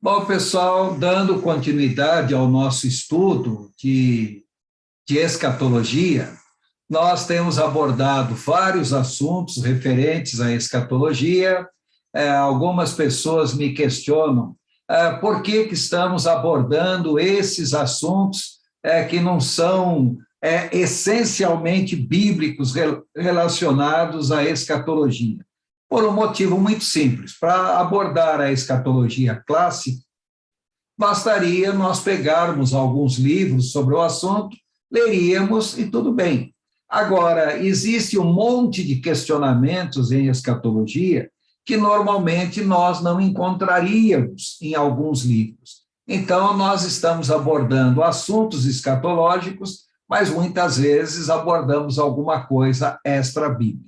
Bom, pessoal, dando continuidade ao nosso estudo de escatologia, nós temos abordado vários assuntos referentes à escatologia. Algumas pessoas me questionam por que estamos abordando esses assuntos que não são essencialmente bíblicos relacionados à escatologia. Por um motivo muito simples. Para abordar a escatologia clássica, bastaria nós pegarmos alguns livros sobre o assunto, leríamos e tudo bem. Agora, existe um monte de questionamentos em escatologia que normalmente nós não encontraríamos em alguns livros. Então, nós estamos abordando assuntos escatológicos, mas muitas vezes abordamos alguma coisa extra-bíblica.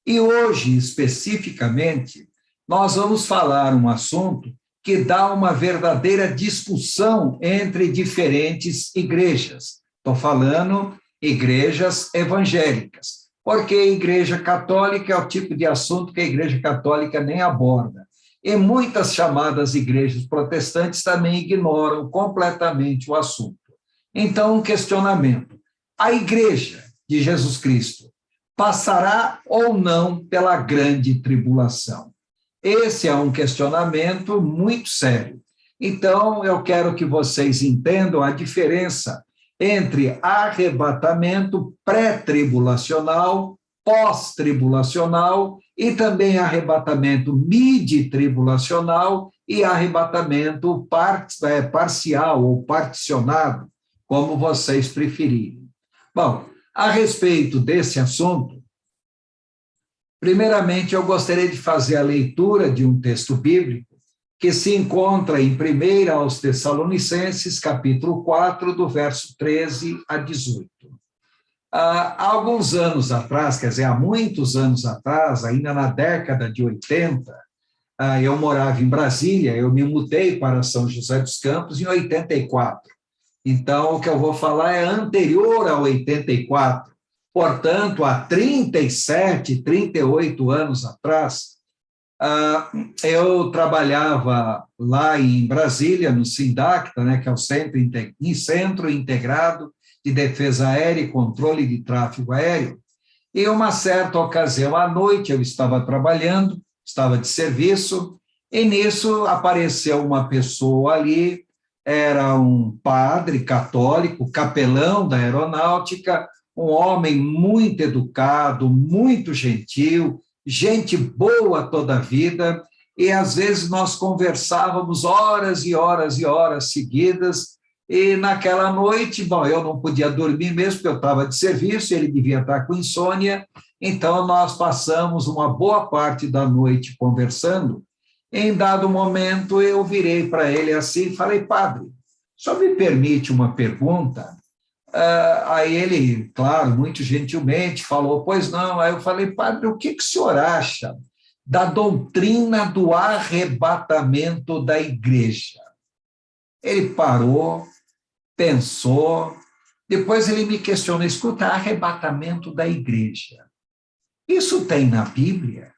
E hoje, especificamente, nós vamos falar um assunto que dá uma verdadeira discussão entre diferentes igrejas. Estou falando igrejas evangélicas, porque a igreja católica é o tipo de assunto que a igreja católica nem aborda. E muitas chamadas igrejas protestantes também ignoram completamente o assunto. Então, um questionamento. A igreja de Jesus Cristo passará ou não pela grande tribulação? Esse é um questionamento muito sério. Então, eu quero que vocês entendam a diferença entre arrebatamento pré-tribulacional, pós-tribulacional e também arrebatamento mid-tribulacional e arrebatamento parcial ou particionado, como vocês preferirem. Bom, a respeito desse assunto, primeiramente eu gostaria de fazer a leitura de um texto bíblico que se encontra em 1 aos Tessalonicenses, capítulo 4, do verso 13 a 18. Há alguns anos atrás, quer dizer, há muitos anos atrás, ainda na década de 80, eu morava em Brasília, eu me mudei para São José dos Campos em 84. Então, o que eu vou falar é anterior a 84, portanto, há 37, 38 anos atrás, eu trabalhava lá em Brasília, no SINDACTA, né, que é o Centro Integrado de Defesa Aérea e Controle de Tráfego Aéreo, e uma certa ocasião à noite eu estava trabalhando, estava de serviço, e nisso apareceu uma pessoa ali. Era um padre católico, capelão da aeronáutica, um homem muito educado, muito gentil, gente boa toda a vida, e às vezes nós conversávamos horas e horas e horas seguidas, e naquela noite, bom, eu não podia dormir mesmo, porque eu estava de serviço, ele devia estar com insônia, então nós passamos uma boa parte da noite conversando. Em dado momento, eu virei para ele assim e falei: padre, só me permite uma pergunta? Aí ele, claro, muito gentilmente falou: pois não. Aí eu falei: padre, o que o senhor acha da doutrina do arrebatamento da igreja? Ele parou, pensou, depois ele me questionou: escuta, arrebatamento da igreja, isso tem na Bíblia?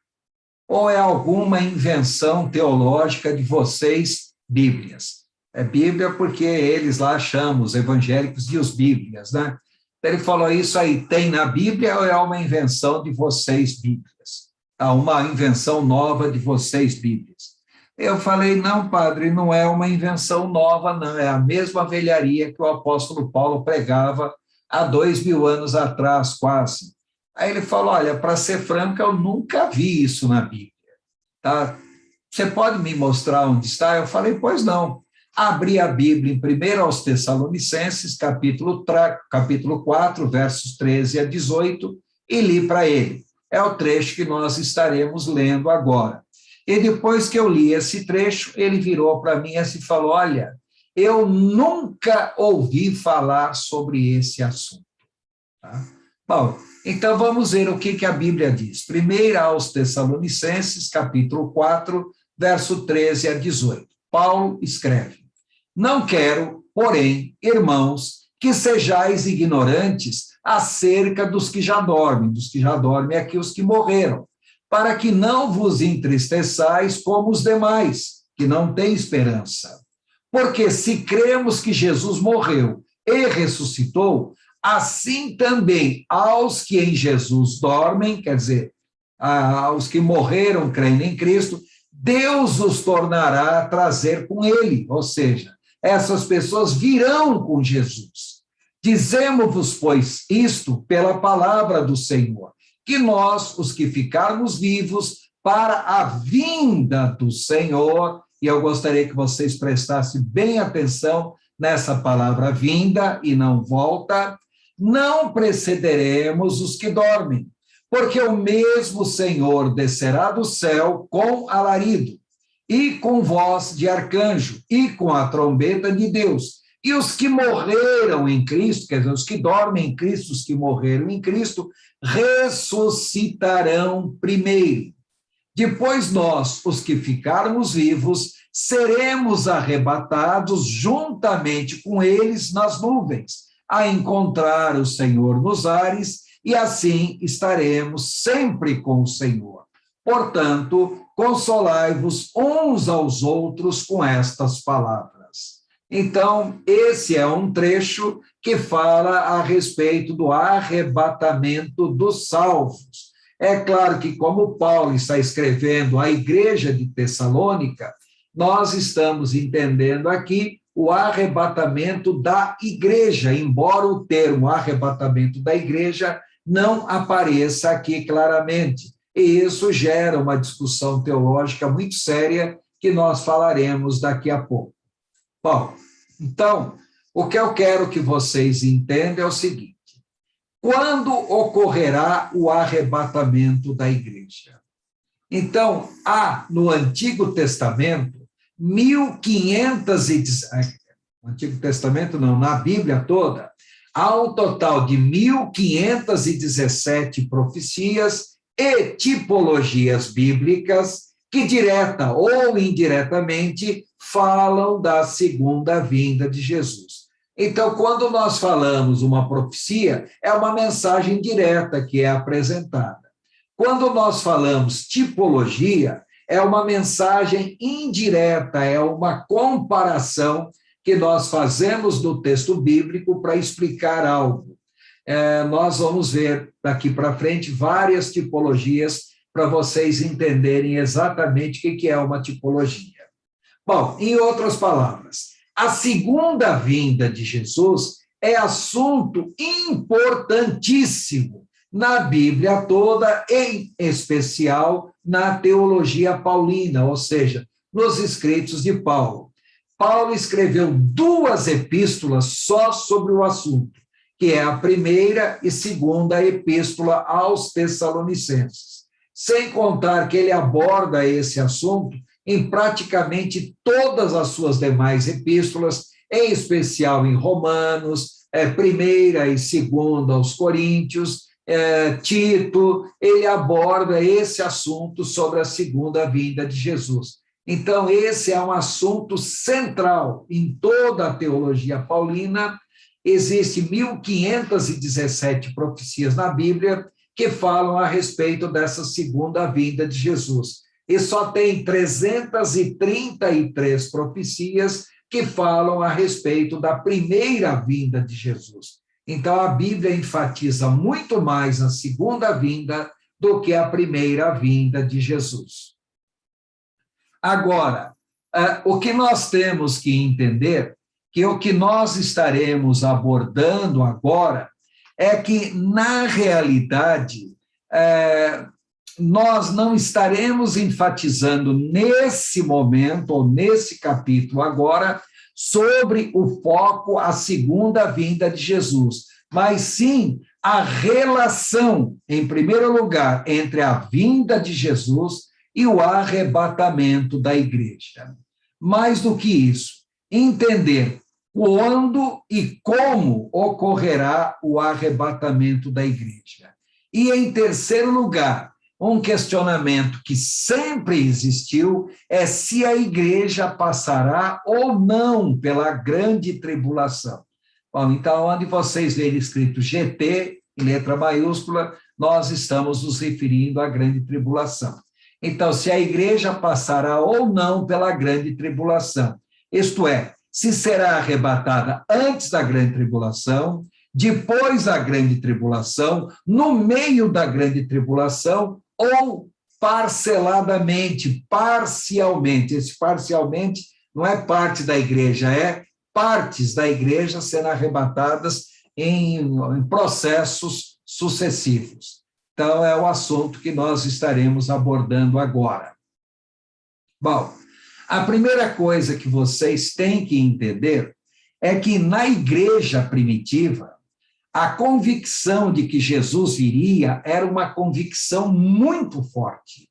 Ou é alguma invenção teológica de vocês, Bíblias? É Bíblia porque eles lá chamam os evangélicos de os Bíblias, né? Ele falou: isso aí tem na Bíblia ou é uma invenção de vocês, Bíblias? Uma invenção nova de vocês, Bíblias? Eu falei: não, padre, não é uma invenção nova, não, é a mesma velharia que o apóstolo Paulo pregava há 2000 anos atrás, quase. Aí ele falou: olha, para ser franco, eu nunca vi isso na Bíblia. Tá? Você pode me mostrar onde está? Eu falei: pois não. Abri a Bíblia em 1 aos Tessalonicenses, capítulo 4, versos 13 a 18, e li para ele. É o trecho que nós estaremos lendo agora. E depois que eu li esse trecho, ele virou para mim e falou: olha, eu nunca ouvi falar sobre esse assunto. Tá? Bom, então vamos ver o que a Bíblia diz. 1 aos Tessalonicenses, capítulo 4, verso 13 a 18. Paulo escreve: não quero, porém, irmãos, que sejais ignorantes acerca dos que já dormem aqui os que morreram, para que não vos entristeçais como os demais, que não tem esperança. Porque se cremos que Jesus morreu e ressuscitou, assim também aos que em Jesus dormem, quer dizer, aos que morreram crendo em Cristo, Deus os tornará a trazer com ele, ou seja, essas pessoas virão com Jesus. Dizemos-vos, pois, isto pela palavra do Senhor, que nós, os que ficarmos vivos, para a vinda do Senhor, e eu gostaria que vocês prestassem bem atenção nessa palavra vinda e não volta, não precederemos os que dormem, porque o mesmo Senhor descerá do céu com alarido, e com voz de arcanjo, e com a trombeta de Deus. E os que morreram em Cristo, quer dizer, os que dormem em Cristo, os que morreram em Cristo, ressuscitarão primeiro. Depois nós, os que ficarmos vivos, seremos arrebatados juntamente com eles nas nuvens, a encontrar o Senhor nos ares, e assim estaremos sempre com o Senhor. Portanto, consolai-vos uns aos outros com estas palavras. Então, esse é um trecho que fala a respeito do arrebatamento dos salvos. É claro que, como Paulo está escrevendo à igreja de Tessalônica, nós estamos entendendo aqui o arrebatamento da igreja, embora o termo arrebatamento da igreja não apareça aqui claramente. E isso gera uma discussão teológica muito séria que nós falaremos daqui a pouco. Bom, então, o que eu quero que vocês entendam é o seguinte: quando ocorrerá o arrebatamento da igreja? Então, há no Antigo Testamento 1517, no Antigo Testamento não, na Bíblia toda, há um total de 1517 profecias e tipologias bíblicas que, direta ou indiretamente, falam da segunda vinda de Jesus. Então, quando nós falamos uma profecia, é uma mensagem direta que é apresentada. Quando nós falamos tipologia, é uma mensagem indireta, é uma comparação que nós fazemos do texto bíblico para explicar algo. Nós vamos ver daqui para frente várias tipologias para vocês entenderem exatamente o que é uma tipologia. Bom, em outras palavras, a segunda vinda de Jesus é assunto importantíssimo na Bíblia toda, em especial na teologia paulina, ou seja, nos escritos de Paulo. Paulo escreveu 2 epístolas só sobre o assunto, que é a primeira e segunda epístola aos Tessalonicenses. Sem contar que ele aborda esse assunto em praticamente todas as suas demais epístolas, em especial em Romanos, primeira e segunda aos Coríntios, Tito, ele aborda esse assunto sobre a segunda vinda de Jesus. Então, esse é um assunto central em toda a teologia paulina. Existem 1517 profecias na Bíblia que falam a respeito dessa segunda vinda de Jesus. E só tem 333 profecias que falam a respeito da primeira vinda de Jesus. Então, a Bíblia enfatiza muito mais a segunda vinda do que a primeira vinda de Jesus. Agora, o que nós temos que entender, que o que nós estaremos abordando agora, é que, na realidade, nós não estaremos enfatizando nesse momento, ou nesse capítulo agora, sobre o foco, a segunda vinda de Jesus, mas sim a relação, em primeiro lugar, entre a vinda de Jesus e o arrebatamento da igreja. Mais do que isso, entender quando e como ocorrerá o arrebatamento da igreja. E, em terceiro lugar, um questionamento que sempre existiu é se a igreja passará ou não pela grande tribulação. Bom, então, onde vocês verem escrito GT, em letra maiúscula, nós estamos nos referindo à grande tribulação. Então, se a igreja passará ou não pela grande tribulação, isto é, se será arrebatada antes da grande tribulação, depois da grande tribulação, no meio da grande tribulação ou parceladamente, parcialmente. Esse parcialmente não é parte da igreja, é partes da igreja sendo arrebatadas em processos sucessivos. Então, é o assunto que nós estaremos abordando agora. Bom, a primeira coisa que vocês têm que entender é que na igreja primitiva, a convicção de que Jesus viria era uma convicção muito forte.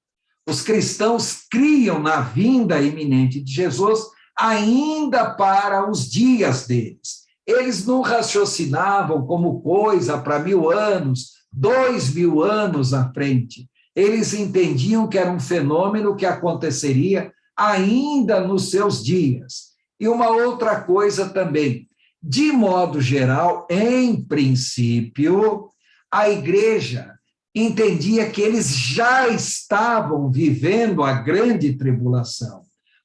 Os cristãos criam na vinda iminente de Jesus ainda para os dias deles. Eles não raciocinavam como coisa para 1000 anos, 2000 anos à frente. Eles entendiam que era um fenômeno que aconteceria ainda nos seus dias. E uma outra coisa também, de modo geral, em princípio, a igreja entendia que eles já estavam vivendo a grande tribulação.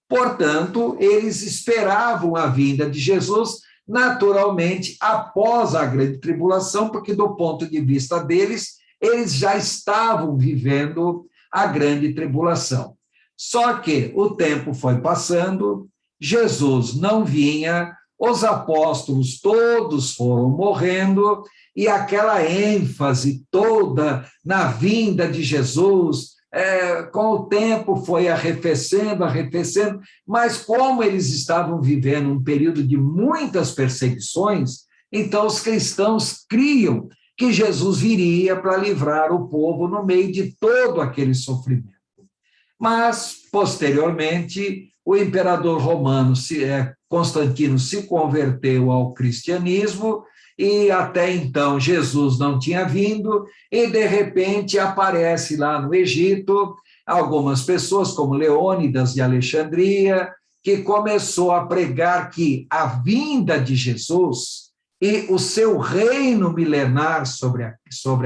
Portanto, eles esperavam a vinda de Jesus naturalmente após a grande tribulação, porque do ponto de vista deles, eles já estavam vivendo a grande tribulação. Só que o tempo foi passando, Jesus não vinha, os apóstolos todos foram morrendo, e aquela ênfase toda na vinda de Jesus, com o tempo foi arrefecendo, mas como eles estavam vivendo um período de muitas perseguições, então os cristãos criam que Jesus viria para livrar o povo no meio de todo aquele sofrimento. Mas, posteriormente, o imperador romano Constantino se converteu ao cristianismo e até então Jesus não tinha vindo e, de repente, aparece lá no Egito algumas pessoas, como Leônidas de Alexandria, que começou a pregar que a vinda de Jesus e o seu reino milenar sobre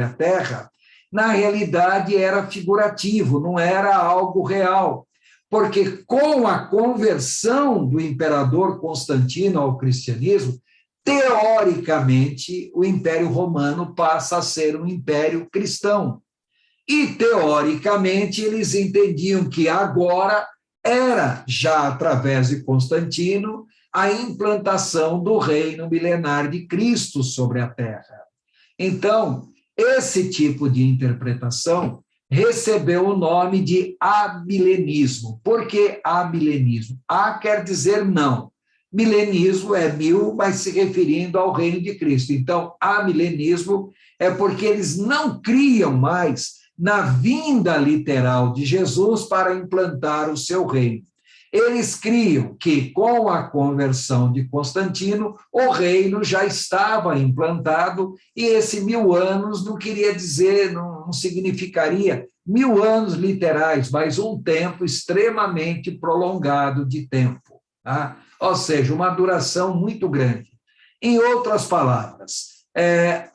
a terra, na realidade, era figurativo, não era algo real. Porque com a conversão do imperador Constantino ao cristianismo, teoricamente, o Império Romano passa a ser um império cristão. E, teoricamente, eles entendiam que agora era, já através de Constantino, a implantação do reino milenar de Cristo sobre a terra. Então, esse tipo de interpretação recebeu o nome de amilenismo. Por que amilenismo? A quer dizer não. Milenismo é 1000, mas se referindo ao reino de Cristo. Então, amilenismo é porque eles não criam mais na vinda literal de Jesus para implantar o seu reino. Eles criam que, com a conversão de Constantino, o reino já estava implantado e esse 1000 anos não queria dizer, não significaria 1000 anos literais, mas um tempo extremamente prolongado de tempo. Tá? Ou seja, uma duração muito grande. Em outras palavras,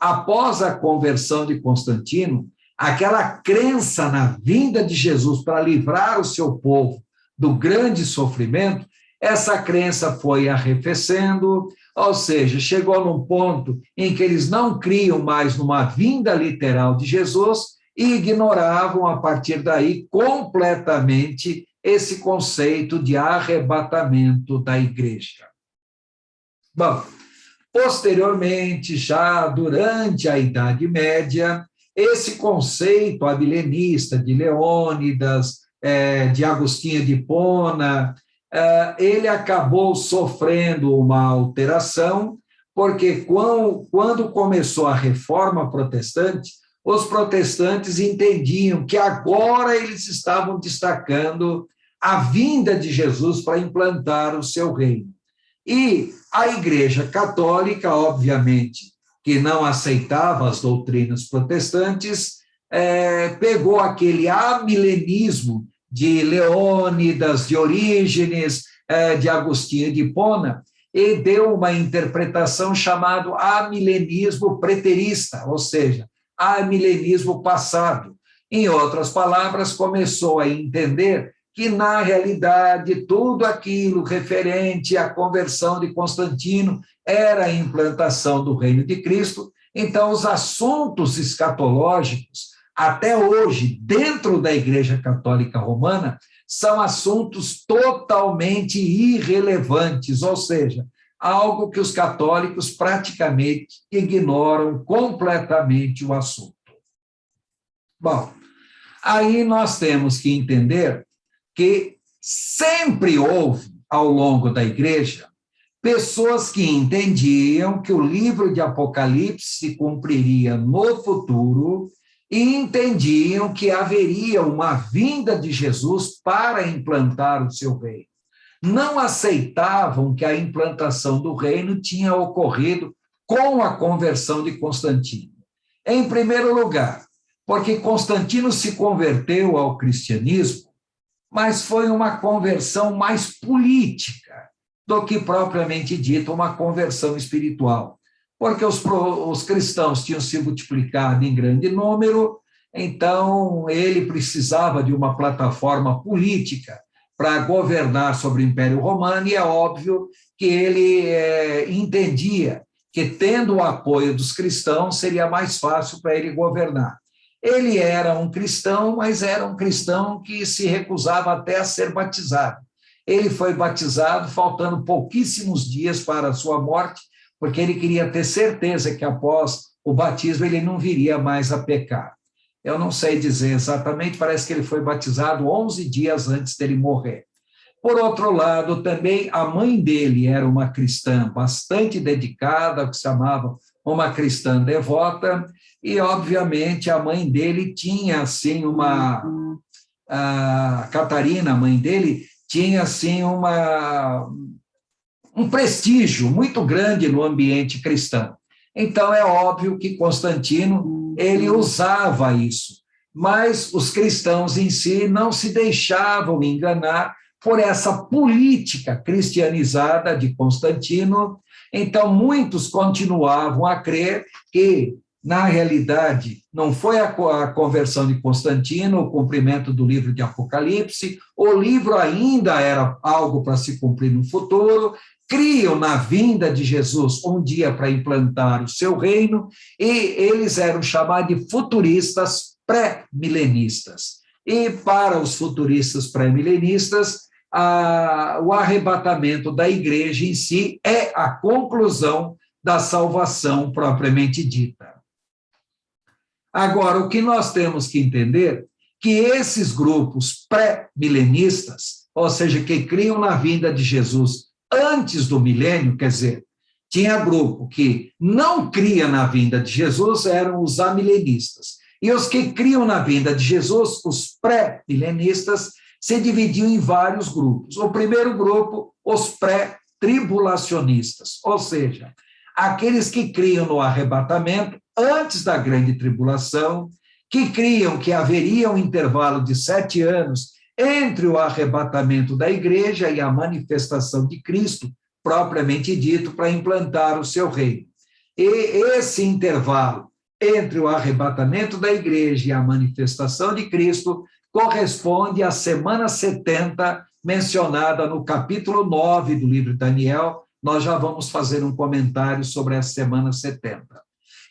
após a conversão de Constantino, aquela crença na vinda de Jesus para livrar o seu povo do grande sofrimento, essa crença foi arrefecendo, ou seja, chegou num ponto em que eles não criam mais numa vinda literal de Jesus e ignoravam, a partir daí, completamente esse conceito de arrebatamento da igreja. Bom, posteriormente, já durante a Idade Média, esse conceito amilenista de Leônidas, de Agostinho de Hipona, ele acabou sofrendo uma alteração, porque quando começou a Reforma Protestante, os protestantes entendiam que agora eles estavam destacando a vinda de Jesus para implantar o seu reino. E a Igreja Católica, obviamente, que não aceitava as doutrinas protestantes, pegou aquele amilenismo de Leônidas, de Orígenes, de Agostinho de Hipona, e deu uma interpretação chamada amilenismo preterista, ou seja, amilenismo passado, Em outras palavras, começou a entender que, na realidade, tudo aquilo referente à conversão de Constantino era a implantação do reino de Cristo. Então, os assuntos escatológicos, até hoje, dentro da Igreja Católica Romana, são assuntos totalmente irrelevantes, ou seja, algo que os católicos praticamente ignoram completamente o assunto. Bom, aí nós temos que entender que sempre houve, ao longo da Igreja, pessoas que entendiam que o livro de Apocalipse se cumpriria no futuro e entendiam que haveria uma vinda de Jesus para implantar o seu reino. Não aceitavam que a implantação do reino tinha ocorrido com a conversão de Constantino. Em primeiro lugar, porque Constantino se converteu ao cristianismo, mas foi uma conversão mais política do que propriamente dito uma conversão espiritual, porque os cristãos tinham se multiplicado em grande número, então ele precisava de uma plataforma política para governar sobre o Império Romano, e é óbvio que ele entendia que, tendo o apoio dos cristãos, seria mais fácil para ele governar. Ele era um cristão, mas era um cristão que se recusava até a ser batizado. Ele foi batizado faltando pouquíssimos dias para a sua morte, porque ele queria ter certeza que após o batismo ele não viria mais a pecar. Eu não sei dizer exatamente, parece que ele foi batizado 11 dias antes dele morrer. Por outro lado, também a mãe dele era uma cristã bastante dedicada, que se chamava uma cristã devota, e, obviamente, a mãe dele tinha, assim, a Catarina, a mãe dele, tinha, assim, um prestígio muito grande no ambiente cristão. Então, é óbvio que Constantino, ele usava isso, mas os cristãos em si não se deixavam enganar por essa política cristianizada de Constantino. Então, muitos continuavam a crer que, na realidade, não foi a conversão de Constantino, o cumprimento do livro de Apocalipse, o livro ainda era algo para se cumprir no futuro, criam na vinda de Jesus um dia para implantar o seu reino, e eles eram chamados de futuristas pré-milenistas. E para os futuristas pré-milenistas, o arrebatamento da igreja em si é a conclusão da salvação propriamente dita. Agora, o que nós temos que entender que esses grupos pré-milenistas, ou seja, que criam na vinda de Jesus antes do milênio, quer dizer, tinha grupo que não cria na vinda de Jesus, eram os amilenistas. E os que criam na vinda de Jesus, os pré-milenistas, se dividiam em vários grupos. O primeiro grupo, os pré-tribulacionistas, ou seja, aqueles que criam no arrebatamento antes da grande tribulação, que criam que haveria um intervalo de 7 anos entre o arrebatamento da igreja e a manifestação de Cristo, propriamente dito, para implantar o seu reino. E esse intervalo entre o arrebatamento da igreja e a manifestação de Cristo corresponde à semana 70, mencionada no capítulo 9 do livro de Daniel. Nós já vamos fazer um comentário sobre a semana 70.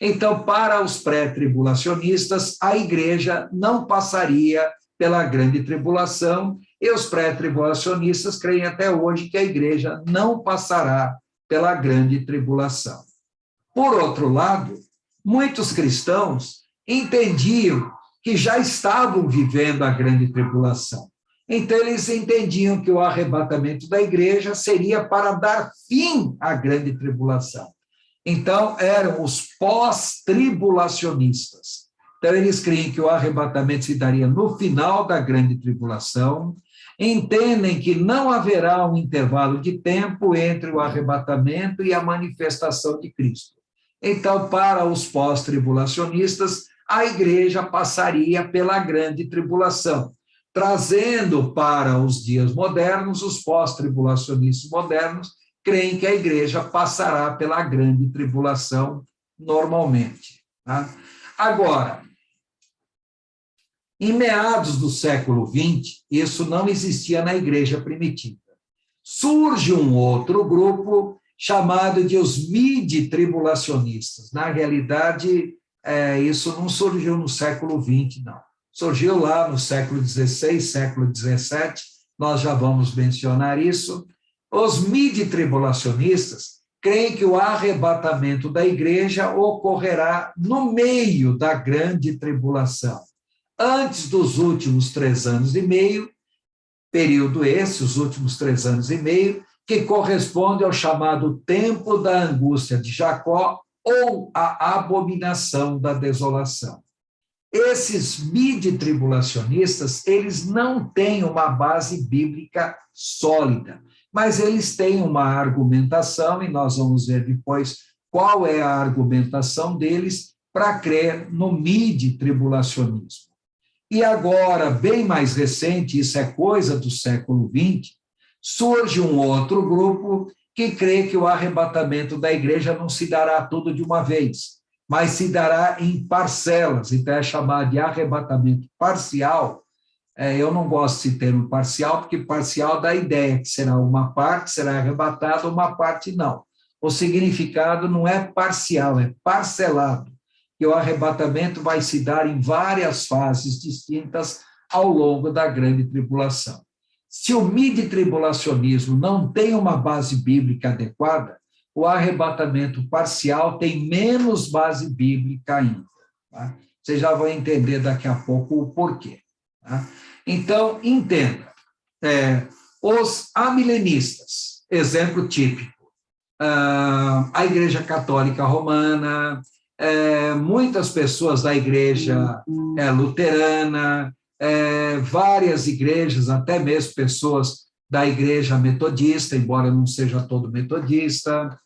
Então, para os pré-tribulacionistas, a igreja não passaria pela grande tribulação, e os pré-tribulacionistas creem até hoje que a igreja não passará pela grande tribulação. Por outro lado, muitos cristãos entendiam que já estavam vivendo a grande tribulação. Então, eles entendiam que o arrebatamento da igreja seria para dar fim à grande tribulação. Então, eram os pós-tribulacionistas. Então, eles creem que o arrebatamento se daria no final da grande tribulação, entendem que não haverá um intervalo de tempo entre o arrebatamento e a manifestação de Cristo. Então, para os pós-tribulacionistas, a igreja passaria pela grande tribulação, trazendo para os dias modernos, os pós-tribulacionistas modernos creem que a igreja passará pela grande tribulação normalmente. Tá? Agora, Em meados do século XX, isso não existia na igreja primitiva. Surge um outro grupo chamado de os midi-tribulacionistas. Na realidade, isso não surgiu no século XX, não. Surgiu lá no século XVI, século XVII, nós já vamos mencionar isso. Os midi-tribulacionistas creem que o arrebatamento da igreja ocorrerá no meio da grande tribulação, antes dos últimos 3 anos e meio, período esse, os últimos 3 anos e meio, que corresponde ao chamado tempo da angústia de Jacó ou a abominação da desolação. Esses midi-tribulacionistas, eles não têm uma base bíblica sólida, mas eles têm uma argumentação, e nós vamos ver depois qual é a argumentação deles para crer no midi-tribulacionismo. E agora, bem mais recente, isso é coisa do século XX, surge um outro grupo que crê que o arrebatamento da igreja não se dará tudo de uma vez, mas se dará em parcelas, então é chamado de arrebatamento parcial. Eu não gosto desse termo parcial, porque parcial dá a ideia que será uma parte, será arrebatada, uma parte não. O significado não é parcial, é parcelado, que o arrebatamento vai se dar em várias fases distintas ao longo da grande tribulação. Se o midi-tribulacionismo não tem uma base bíblica adequada, o arrebatamento parcial tem menos base bíblica ainda. Tá? Vocês já vão entender daqui a pouco o porquê. Tá? Então, entenda, os amilenistas, exemplo típico, a Igreja Católica Romana, muitas pessoas da Igreja luterana, várias igrejas, até mesmo pessoas da Igreja Metodista, embora não seja todo metodista,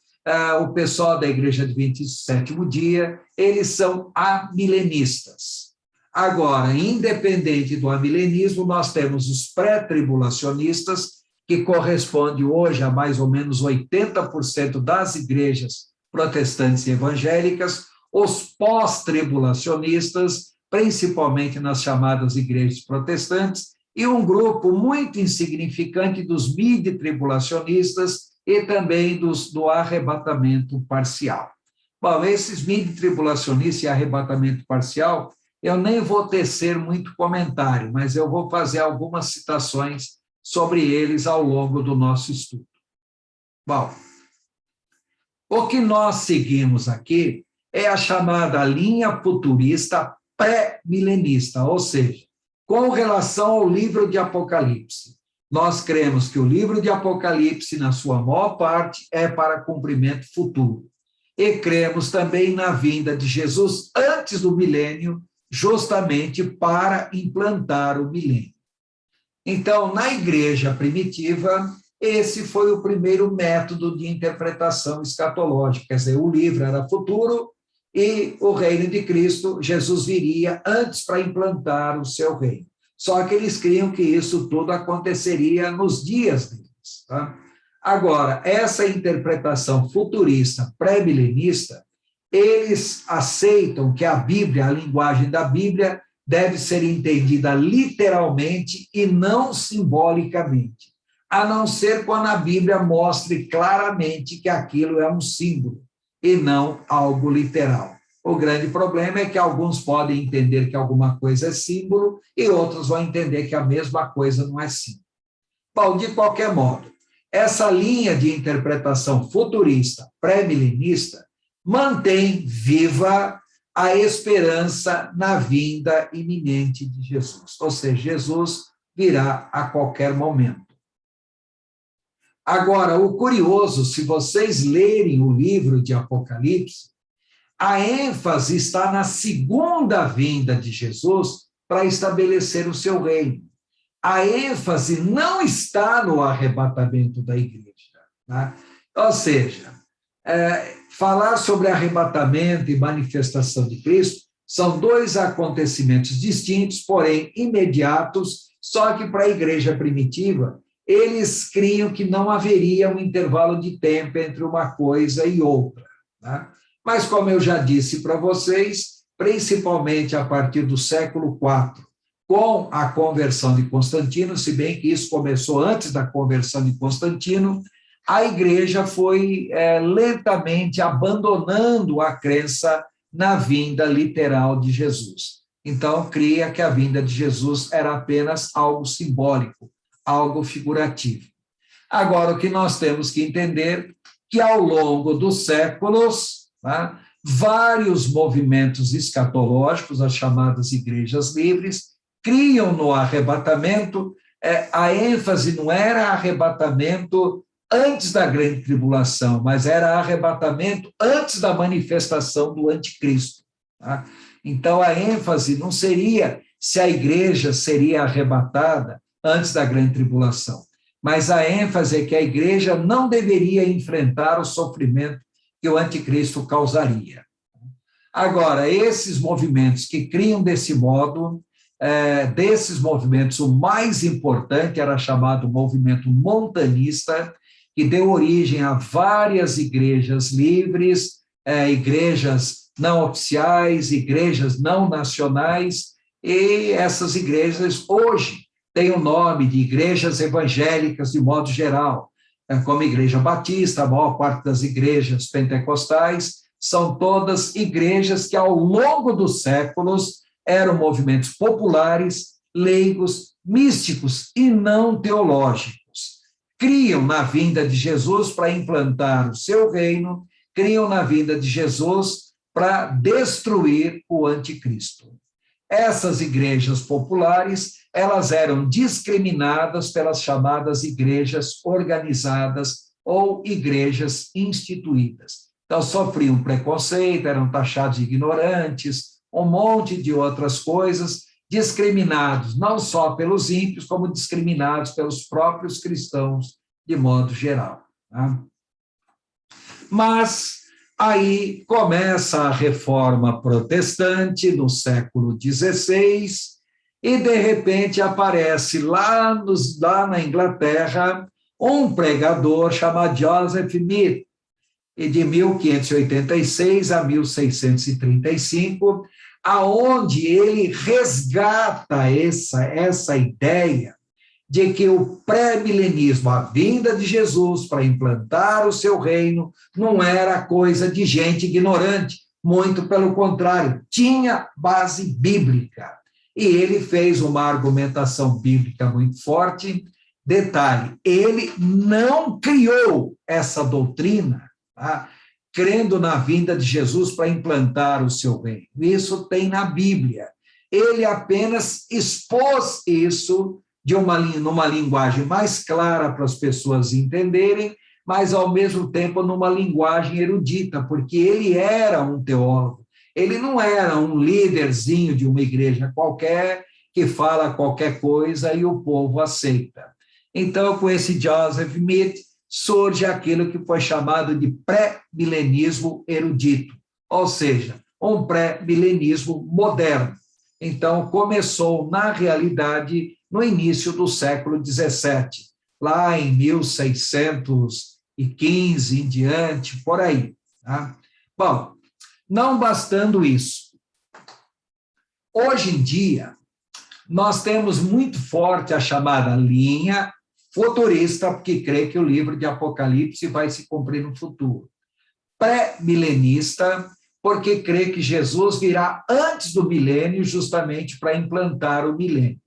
o pessoal da Igreja Adventista do Sétimo Dia, eles são amilenistas. Agora, independente do amilenismo, nós temos os pré-tribulacionistas, que corresponde hoje a mais ou menos 80% das igrejas protestantes e evangélicas, os pós-tribulacionistas, principalmente nas chamadas igrejas protestantes, e um grupo muito insignificante dos midi-tribulacionistas e também do arrebatamento parcial. Bom, esses midi-tribulacionistas e arrebatamento parcial, eu nem vou tecer muito comentário, mas eu vou fazer algumas citações sobre eles ao longo do nosso estudo. Bom, o que nós seguimos aqui é a chamada linha futurista pré-milenista, ou seja, com relação ao livro de Apocalipse. Nós cremos que o livro de Apocalipse, na sua maior parte, é para cumprimento futuro. E cremos também na vinda de Jesus antes do milênio, justamente para implantar o milênio. Então, na igreja primitiva, esse foi o primeiro método de interpretação escatológica, quer dizer, o livro era futuro e o reino de Cristo, Jesus viria antes para implantar o seu reino. Só que eles criam que isso tudo aconteceria nos dias deles. Tá? Agora, essa interpretação futurista, pré-milenista, eles aceitam que a Bíblia, a linguagem da Bíblia, deve ser entendida literalmente e não simbolicamente, a não ser quando a Bíblia mostre claramente que aquilo é um símbolo e não algo literal. O grande problema é que alguns podem entender que alguma coisa é símbolo e outros vão entender que a mesma coisa não é símbolo. Bom, de qualquer modo, essa linha de interpretação futurista, pré-milenista, mantém viva a esperança na vinda iminente de Jesus. Ou seja, Jesus virá a qualquer momento. Agora, o curioso, se vocês lerem o livro de Apocalipse, a ênfase está na segunda vinda de Jesus para estabelecer o seu reino. A ênfase não está no arrebatamento da igreja. Tá? Ou seja, falar sobre arrebatamento e manifestação de Cristo são dois acontecimentos distintos, porém imediatos, só que para a igreja primitiva, eles criam que não haveria um intervalo de tempo entre uma coisa e outra. Tá? Mas, como eu já disse para vocês, principalmente a partir do século IV, com a conversão de Constantino, se bem que isso começou antes da conversão de Constantino, a igreja foi lentamente abandonando a crença na vinda literal de Jesus. Então, cria que a vinda de Jesus era apenas algo simbólico, algo figurativo. Agora, o que nós temos que entender que, ao longo dos séculos, tá, vários movimentos escatológicos, as chamadas igrejas livres, criam no arrebatamento, a ênfase não era arrebatamento antes da grande tribulação, mas era arrebatamento antes da manifestação do anticristo. Tá? Então, a ênfase não seria se a igreja seria arrebatada antes da grande tribulação, mas a ênfase é que a igreja não deveria enfrentar o sofrimento que o anticristo causaria. Agora, esses movimentos que criam desse modo, desses movimentos, o mais importante era chamado movimento montanista, que deu origem a várias igrejas livres, igrejas não oficiais, igrejas não nacionais, e essas igrejas hoje têm o nome de igrejas evangélicas de modo geral, como a Igreja Batista, a maior parte das igrejas pentecostais, são todas igrejas que ao longo dos séculos eram movimentos populares, leigos, místicos e não teológicos. Criam na vinda de Jesus para implantar o seu reino, criam na vinda de Jesus para destruir o anticristo. Essas igrejas populares, elas eram discriminadas pelas chamadas igrejas organizadas ou igrejas instituídas. Então, sofriam preconceito, eram taxados de ignorantes, um monte de outras coisas, discriminados não só pelos ímpios, como discriminados pelos próprios cristãos, de modo geral. Tá? Mas aí começa a reforma protestante no século XVI, e de repente aparece lá na Inglaterra um pregador chamado Joseph Smith, e de 1586 a 1635, aonde ele resgata essa ideia de que o pré-milenismo, a vinda de Jesus para implantar o seu reino, não era coisa de gente ignorante, muito pelo contrário, tinha base bíblica. E ele fez uma argumentação bíblica muito forte. Detalhe, ele não criou essa doutrina, tá, crendo na vinda de Jesus para implantar o seu reino. Isso tem na Bíblia. Ele apenas expôs isso numa linguagem mais clara para as pessoas entenderem, mas, ao mesmo tempo, numa linguagem erudita, porque ele era um teólogo, ele não era um líderzinho de uma igreja qualquer, que fala qualquer coisa e o povo aceita. Então, com esse Joseph Smith, surge aquilo que foi chamado de pré-milenismo erudito, ou seja, um pré-milenismo moderno. Então, começou, na realidade, no início do século XVII, lá em 1615 em diante, por aí. Tá? Bom, não bastando isso, hoje em dia, nós temos muito forte a chamada linha futurista, porque crê que o livro de Apocalipse vai se cumprir no futuro. Pré-milenista, porque crê que Jesus virá antes do milênio, justamente para implantar o milênio.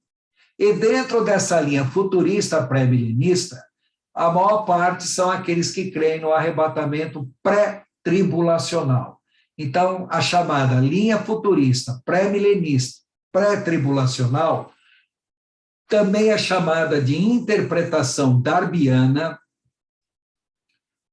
E dentro dessa linha futurista pré-milenista, a maior parte são aqueles que creem no arrebatamento pré-tribulacional. Então, a chamada linha futurista, pré-milenista, pré-tribulacional, também é chamada de interpretação darbiana,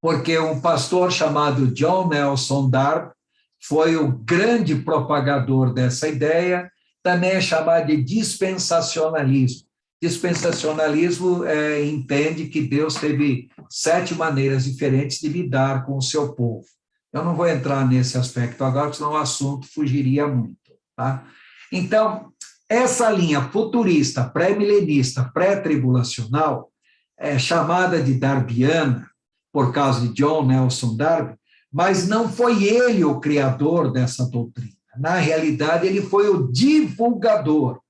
porque um pastor chamado John Nelson Darby foi o grande propagador dessa ideia. Também é chamada de dispensacionalismo. Dispensacionalismo entende que Deus teve 7 maneiras diferentes de lidar com o seu povo. Eu não vou entrar nesse aspecto agora, senão o assunto fugiria muito. Tá? Então, essa linha futurista, pré-milenista, pré-tribulacional, é chamada de darbiana, por causa de John Nelson Darby, mas não foi ele o criador dessa doutrina. Na realidade, ele foi o divulgador.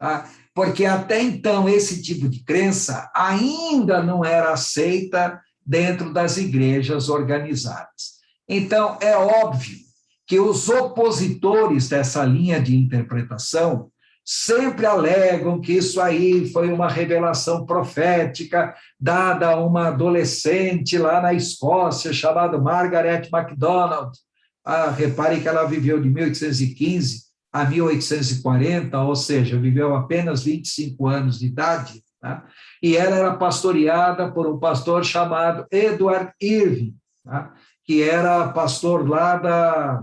tá? Porque até então esse tipo de crença ainda não era aceita dentro das igrejas organizadas. Então, é óbvio que os opositores dessa linha de interpretação sempre alegam que isso aí foi uma revelação profética dada a uma adolescente lá na Escócia chamada Margaret MacDonald. Repare que ela viveu de 1815 a 1840, ou seja, viveu apenas 25 anos de idade, tá? E ela era pastoreada por um pastor chamado Edward Irving, tá? Que era pastor lá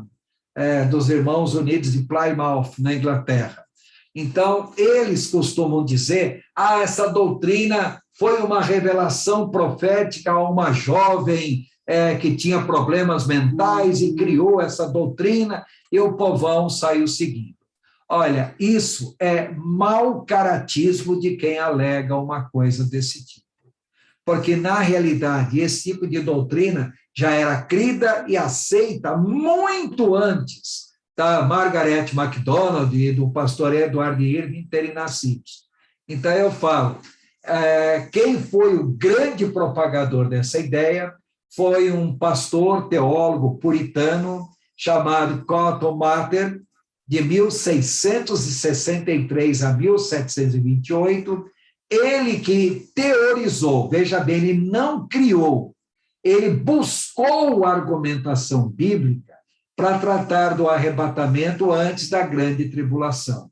dos Irmãos Unidos de Plymouth, na Inglaterra. Então, eles costumam dizer, essa doutrina foi uma revelação profética a uma jovem que tinha problemas mentais e criou essa doutrina, e o povão saiu seguindo. Olha, isso é mau caratismo de quem alega uma coisa desse tipo. Porque, na realidade, esse tipo de doutrina já era crida e aceita muito antes da Margaret MacDonald e do pastor Edward Irving terem nascido. Então, eu falo, quem foi o grande propagador dessa ideia foi um pastor teólogo puritano chamado Cotton Mather, de 1663 a 1728, ele que teorizou, veja bem, ele não criou, ele buscou a argumentação bíblica para tratar do arrebatamento antes da grande tribulação.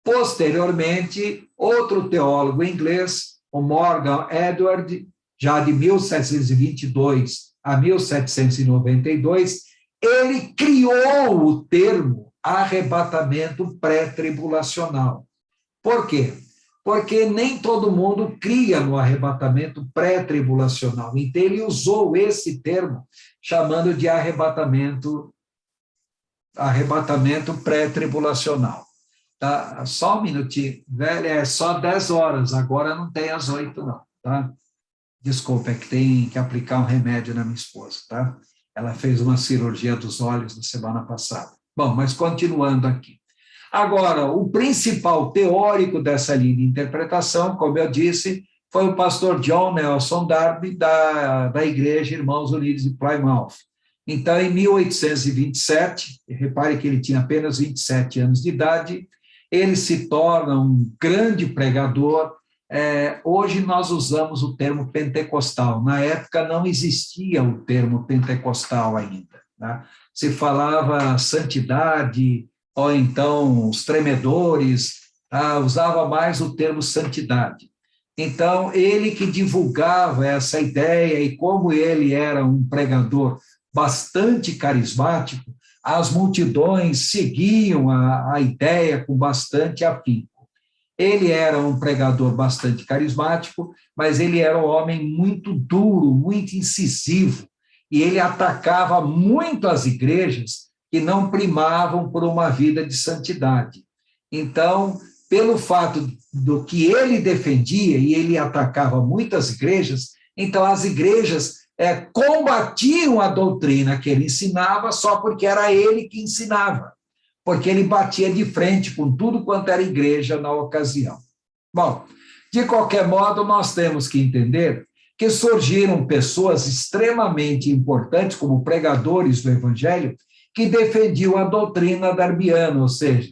Posteriormente, outro teólogo inglês, o Morgan Edward, já de 1722 a 1792, ele criou o termo arrebatamento pré-tribulacional. Por quê? Porque nem todo mundo cria no arrebatamento pré-tribulacional. Então, ele usou esse termo, chamando de arrebatamento pré-tribulacional. Tá? Só um minutinho, velho, é só 10 horas, agora não tem às 8, não. Tá? Desculpa, é que tem que aplicar um remédio na minha esposa. Tá? Ela fez uma cirurgia dos olhos na semana passada. Bom, mas continuando aqui. Agora, o principal teórico dessa linha de interpretação, como eu disse, foi o pastor John Nelson Darby, da Igreja Irmãos Unidos de Plymouth. Então, em 1827, repare que ele tinha apenas 27 anos de idade, ele se torna um grande pregador. Hoje nós usamos o termo pentecostal, na época não existia o termo pentecostal ainda, tá? Se falava santidade, ou então os tremedores, usava mais o termo santidade. Então, ele que divulgava essa ideia, e como ele era um pregador bastante carismático, as multidões seguiam a ideia com bastante afinco. Ele era um pregador bastante carismático, mas ele era um homem muito duro, muito incisivo, e ele atacava muito as igrejas que não primavam por uma vida de santidade. Então, pelo fato do que ele defendia, e ele atacava muitas igrejas, então as igrejas combatiam a doutrina que ele ensinava só porque era ele que ensinava, porque ele batia de frente com tudo quanto era igreja na ocasião. Bom, de qualquer modo, nós temos que entender que surgiram pessoas extremamente importantes, como pregadores do evangelho, que defendiam a doutrina darbiana, ou seja,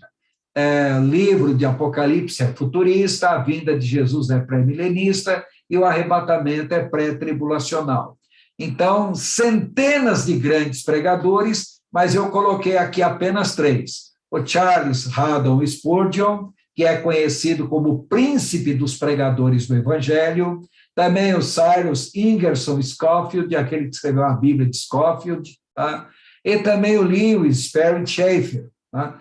livro de Apocalipse é futurista, a vinda de Jesus é pré-milenista e o arrebatamento é pré-tribulacional. Então, centenas de grandes pregadores, mas eu coloquei aqui apenas 3. O Charles Haddon Spurgeon, que é conhecido como o príncipe dos pregadores do evangelho, também o Cyrus Ingerson Scofield, aquele que escreveu a Bíblia de Scofield, tá? E também o Lewis Sperry Chafer. Tá?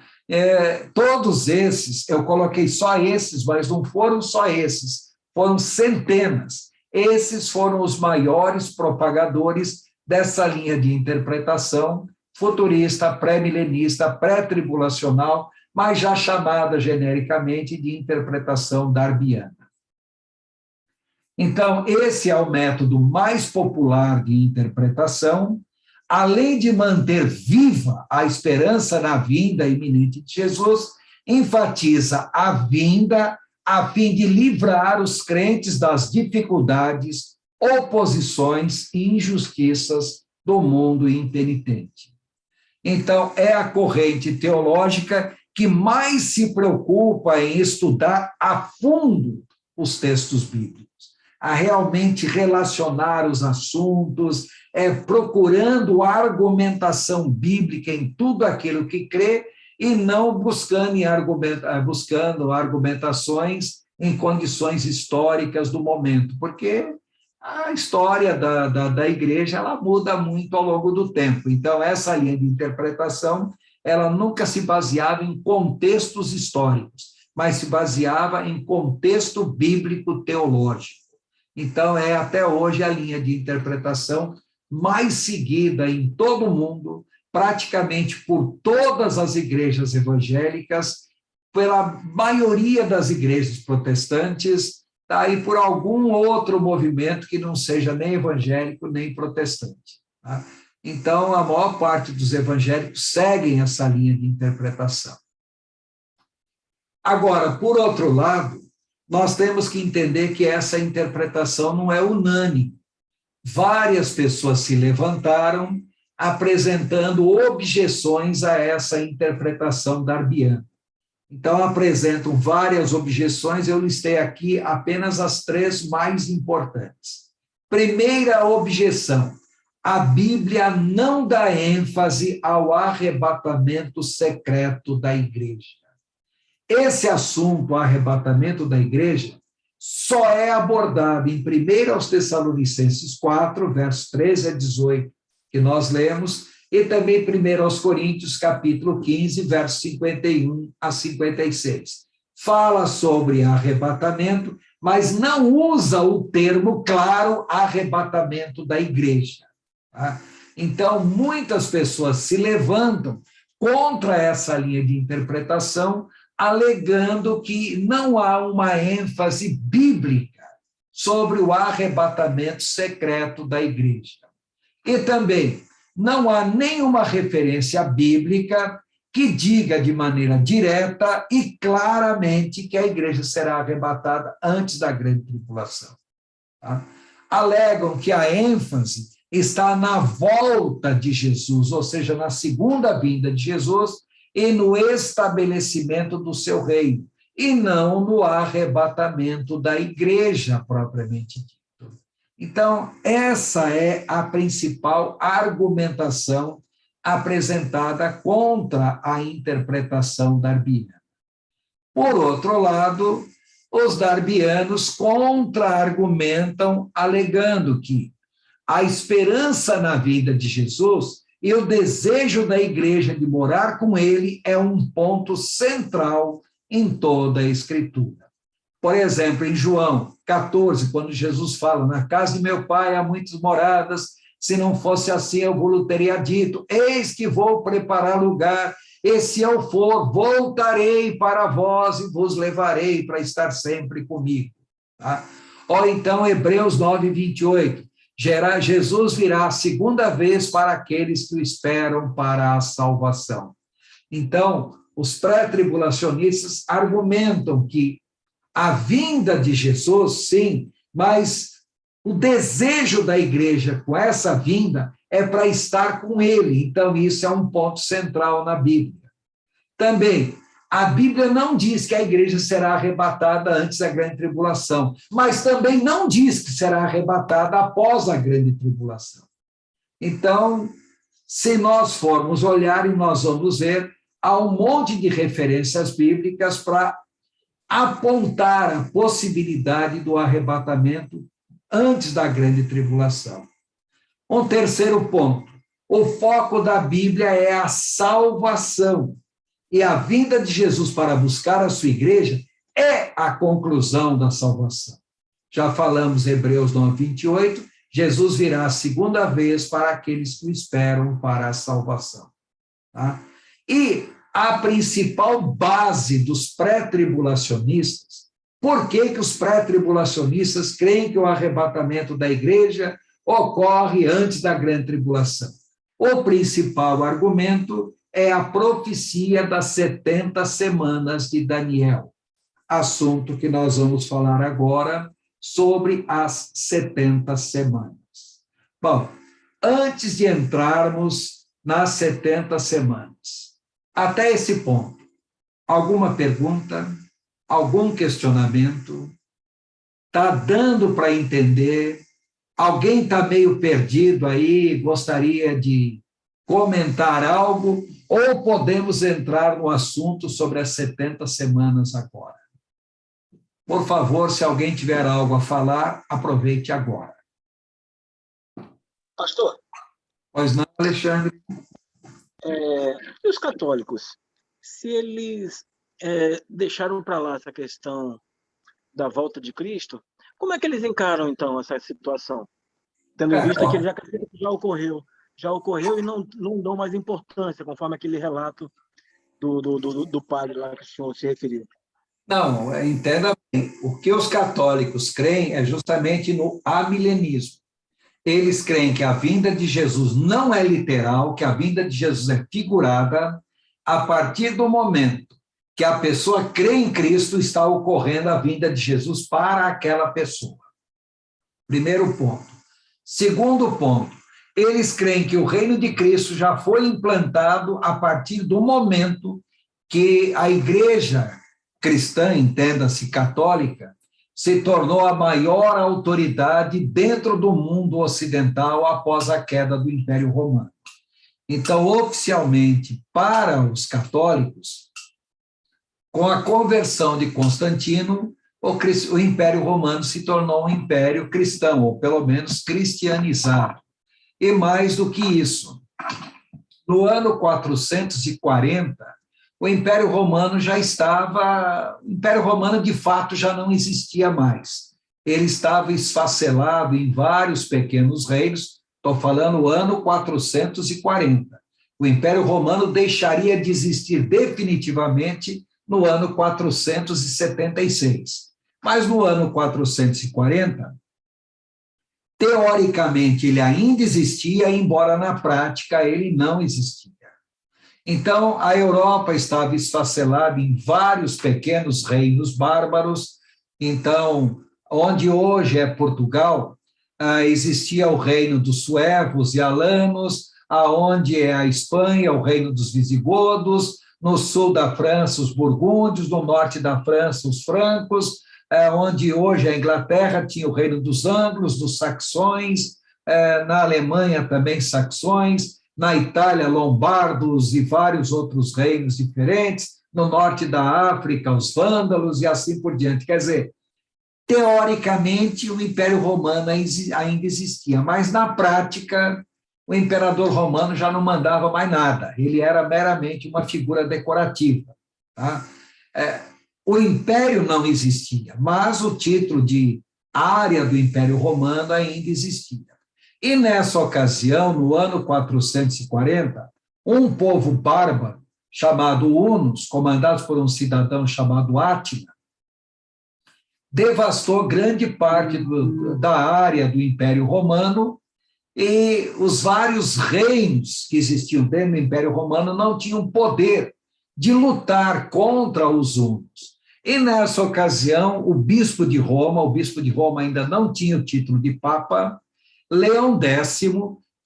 Todos esses, eu coloquei só esses, mas não foram só esses, foram centenas. Esses foram os maiores propagadores dessa linha de interpretação futurista, pré-milenista, pré-tribulacional, mas já chamada genericamente de interpretação darbiana. Então, esse é o método mais popular de interpretação, além de manter viva a esperança na vinda iminente de Jesus. enfatiza a vinda a fim de livrar os crentes das dificuldades, oposições e injustiças do mundo impenitente. Então, é a corrente teológica que mais se preocupa em estudar a fundo os textos bíblicos, a realmente relacionar os assuntos, procurando argumentação bíblica em tudo aquilo que crê e não buscando argumentações em condições históricas do momento, porque a história da igreja ela muda muito ao longo do tempo. Então, essa linha de interpretação ela nunca se baseava em contextos históricos, mas se baseava em contexto bíblico teológico. Então, é até hoje a linha de interpretação mais seguida em todo o mundo, praticamente por todas as igrejas evangélicas, pela maioria das igrejas protestantes, tá? E por algum outro movimento que não seja nem evangélico nem protestante. Tá? Então, a maior parte dos evangélicos seguem essa linha de interpretação. Agora, por outro lado, nós temos que entender que essa interpretação não é unânime. Várias pessoas se levantaram apresentando objeções a essa interpretação darbiana. Então, apresentam várias objeções, eu listei aqui apenas as 3 mais importantes. Primeira objeção: a Bíblia não dá ênfase ao arrebatamento secreto da igreja. Esse assunto, o arrebatamento da igreja, só é abordado em 1 aos Tessalonicenses 4, versos 13 a 18, que nós lemos, e também 1 aos Coríntios, capítulo 15, versos 51 a 56. Fala sobre arrebatamento, mas não usa o termo claro arrebatamento da igreja. Tá? Então, muitas pessoas se levantam contra essa linha de interpretação, alegando que não há uma ênfase bíblica sobre o arrebatamento secreto da igreja. E também não há nenhuma referência bíblica que diga de maneira direta e claramente que a igreja será arrebatada antes da grande tribulação. Tá? Alegam que a ênfase está na volta de Jesus, ou seja, na segunda vinda de Jesus e no estabelecimento do seu reino, e não no arrebatamento da igreja propriamente dito. Então, essa é a principal argumentação apresentada contra a interpretação darbiana. Por outro lado, os darbianos contra-argumentam, alegando que a esperança na vida de Jesus e o desejo da igreja de morar com ele é um ponto central em toda a Escritura. Por exemplo, em João 14, quando Jesus fala, na casa de meu pai há muitas moradas, se não fosse assim eu vos teria dito, eis que vou preparar lugar, e se eu for, voltarei para vós e vos levarei para estar sempre comigo. Tá? Ou então, Hebreus 9, 28, Jesus virá a segunda vez para aqueles que o esperam para a salvação. Então, os pré-tribulacionistas argumentam que a vinda de Jesus, sim, mas o desejo da igreja com essa vinda é para estar com ele. Então, isso é um ponto central na Bíblia. Também, a Bíblia não diz que a igreja será arrebatada antes da grande tribulação, mas também não diz que será arrebatada após a grande tribulação. Então, se nós formos olhar, e nós vamos ver, há um monte de referências bíblicas para apontar a possibilidade do arrebatamento antes da grande tribulação. Um terceiro ponto, o foco da Bíblia é a salvação, e a vinda de Jesus para buscar a sua igreja é a conclusão da salvação. Já falamos Hebreus 9, 28, Jesus virá a segunda vez para aqueles que o esperam para a salvação. Tá? E a principal base dos pré-tribulacionistas, por que os pré-tribulacionistas creem que o arrebatamento da igreja ocorre antes da grande tribulação? O principal argumento é a profecia das 70 semanas de Daniel, assunto que nós vamos falar agora sobre as 70 semanas. Bom, antes de entrarmos nas 70 semanas, até esse ponto, alguma pergunta, algum questionamento? Está dando para entender? Alguém está meio perdido aí, gostaria de comentar algo? Ou podemos entrar no assunto sobre as 70 semanas agora? Por favor, se alguém tiver algo a falar, aproveite agora. Pastor, Pois não, Alexandre? e os católicos, se eles deixaram para lá essa questão da volta de Cristo, como é que eles encaram, então, essa situação? Tendo visto que ele já ocorreu e não dão mais importância, conforme aquele relato do padre lá que o senhor se referiu. Não, entenda bem, o que os católicos creem é justamente no amilenismo. Eles creem que a vinda de Jesus não é literal, que a vinda de Jesus é figurada. A partir do momento que a pessoa crê em Cristo, está ocorrendo a vinda de Jesus para aquela pessoa. Primeiro ponto. Segundo ponto, eles creem que o reino de Cristo já foi implantado a partir do momento que a igreja cristã, entenda-se católica, se tornou a maior autoridade dentro do mundo ocidental após a queda do Império Romano. Então, oficialmente, para os católicos, com a conversão de Constantino, o Império Romano se tornou um império cristão, ou pelo menos cristianizado. E mais do que isso, no ano 440, o Império Romano o Império Romano de fato já não existia mais. Ele estava esfacelado em vários pequenos reinos, estou falando o ano 440. O Império Romano deixaria de existir definitivamente no ano 476. Mas no ano 440, teoricamente ele ainda existia, embora na prática ele não existia. Então, a Europa estava esfacelada em vários pequenos reinos bárbaros. Então, onde hoje é Portugal, existia o reino dos suevos e alanos, aonde é a Espanha, o reino dos visigodos, no sul da França, os burgúndios, no norte da França, os francos, onde hoje a Inglaterra tinha o reino dos anglos, dos saxões, na Alemanha também saxões, na Itália, lombardos e vários outros reinos diferentes, no norte da África, os vândalos e assim por diante. Quer dizer, teoricamente, o Império Romano ainda existia, mas na prática, o imperador romano já não mandava mais nada, ele era meramente uma figura decorativa. Tá? O Império não existia, mas o título de área do Império Romano ainda existia. E nessa ocasião, no ano 440, um povo bárbaro, chamado Hunos, comandado por um cidadão chamado Átila, devastou grande parte da área do Império Romano, e os vários reinos que existiam dentro do Império Romano não tinham poder de lutar contra os hunos. E nessa ocasião, o bispo de Roma ainda não tinha o título de papa, Leão X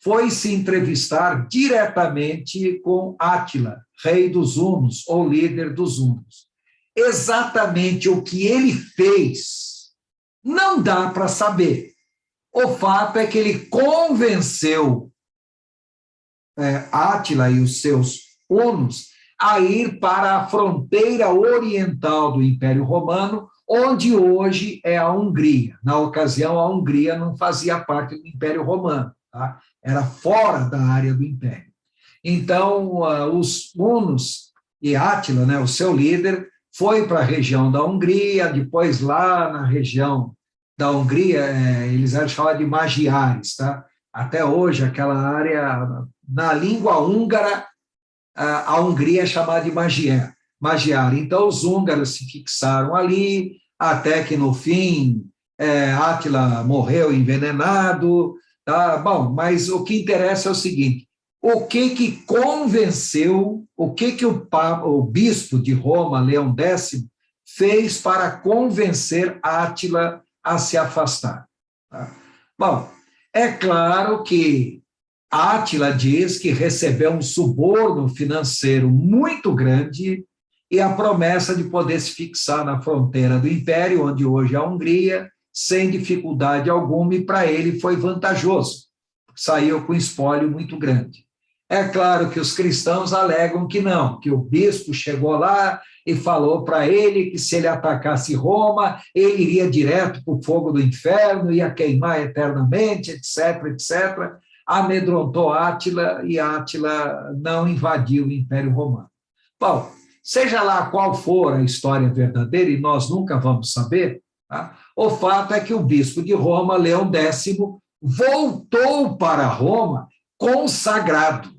foi se entrevistar diretamente com Átila, rei dos hunos, ou líder dos hunos. Exatamente o que ele fez, não dá para saber. O fato é que ele convenceu Átila e os seus hunos a ir para a fronteira oriental do Império Romano, onde hoje é a Hungria. Na ocasião, a Hungria não fazia parte do Império Romano, tá? Era fora da área do Império. Então, os hunos e Átila, né, o seu líder, foi para a região da Hungria, depois lá na região da Hungria, eles eram chamados de Magiares, tá? Até hoje, aquela área, na língua húngara, a Hungria é chamada de Magyar. Então, os húngaros se fixaram ali, até que, no fim, Átila morreu envenenado. Tá? Bom, mas o que interessa é o seguinte, o que convenceu, o que o bispo de Roma, Leão X, fez para convencer Átila a se afastar. Tá? Bom, é claro que Átila diz que recebeu um suborno financeiro muito grande e a promessa de poder se fixar na fronteira do império, onde hoje é a Hungria, sem dificuldade alguma, e para ele foi vantajoso. Saiu com um espólio muito grande. É claro que os cristãos alegam que não, que o bispo chegou lá e falou para ele que se ele atacasse Roma, ele iria direto para o fogo do inferno, ia queimar eternamente, etc., etc., amedrontou Átila e Átila não invadiu o Império Romano. Bom, seja lá qual for a história verdadeira, e nós nunca vamos saber, tá? O fato é que o bispo de Roma, Leão X, voltou para Roma consagrado,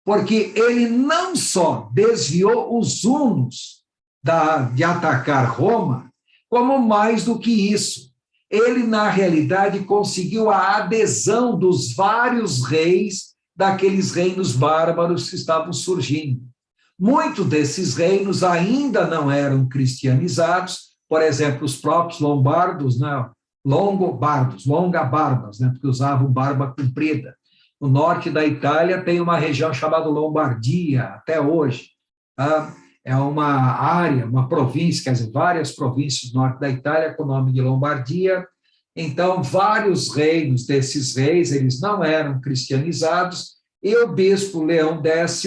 porque ele não só desviou os hunos de atacar Roma, como mais do que isso, ele, na realidade, conseguiu a adesão dos vários reis daqueles reinos bárbaros que estavam surgindo. Muitos desses reinos ainda não eram cristianizados, por exemplo, os próprios lombardos, né? Longobarbas, né? Porque usavam barba comprida. No norte da Itália tem uma região chamada Lombardia, até hoje. Tá? É uma área, uma província, quer dizer, várias províncias do norte da Itália com o nome de Lombardia. Então, vários reinos desses reis, eles não eram cristianizados, e o bispo Leão X,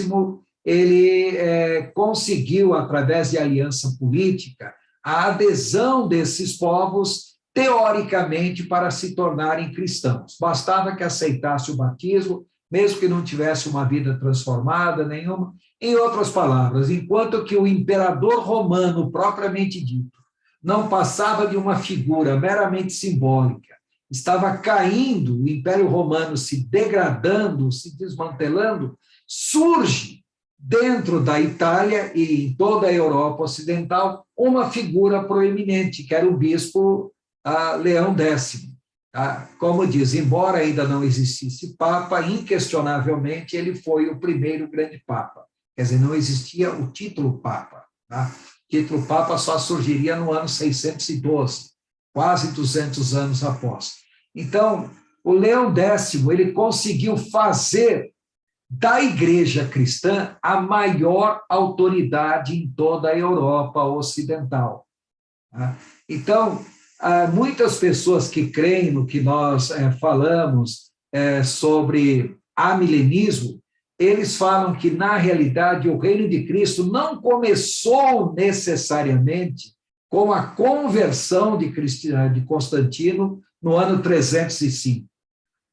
ele conseguiu, através de aliança política, a adesão desses povos, teoricamente, para se tornarem cristãos. Bastava que aceitasse o batismo, mesmo que não tivesse uma vida transformada nenhuma. Em outras palavras, enquanto que o imperador romano, propriamente dito, não passava de uma figura meramente simbólica, estava caindo, o Império Romano se degradando, se desmantelando, surge dentro da Itália e em toda a Europa Ocidental uma figura proeminente, que era o bispo Leão X. Como diz, embora ainda não existisse Papa, inquestionavelmente ele foi o primeiro grande Papa. Quer dizer, não existia o título Papa. Tá? O título Papa só surgiria no ano 612, quase 200 anos após. Então, o Leão X, ele conseguiu fazer da Igreja cristã a maior autoridade em toda a Europa Ocidental. Tá? Então, muitas pessoas que creem no que nós falamos sobre amilenismo, eles falam que, na realidade, o reino de Cristo não começou necessariamente com a conversão de Constantino no ano 305.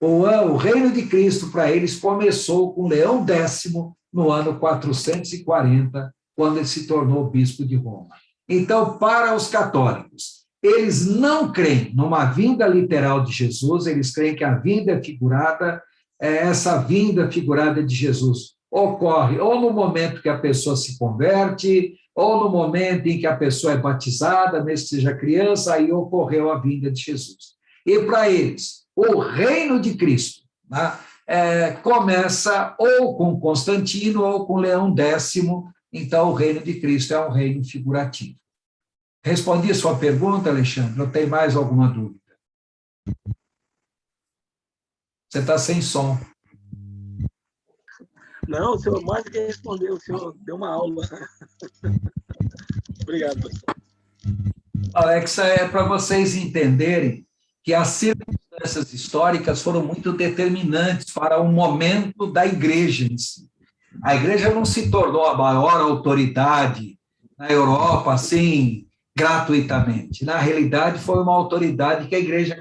O reino de Cristo, para eles, começou com Leão X no ano 440, quando ele se tornou bispo de Roma. Então, para os católicos, eles não creem numa vinda literal de Jesus, eles creem que a vinda é figurada, essa vinda figurada de Jesus ocorre ou no momento que a pessoa se converte, ou no momento em que a pessoa é batizada, mesmo que seja criança, aí ocorreu a vinda de Jesus. E para eles, o reino de Cristo, né, começa ou com Constantino ou com Leão X, então o reino de Cristo é um reino figurativo. Respondi a sua pergunta, Alexandre, ou tem mais alguma dúvida? Você está sem som. Não, o senhor mais do que respondeu, o senhor deu uma aula. Obrigado, professor. Alex, é para vocês entenderem que as circunstâncias históricas foram muito determinantes para o momento da igreja em si. A igreja não se tornou a maior autoridade na Europa, assim, gratuitamente. Na realidade, foi uma autoridade que a Igreja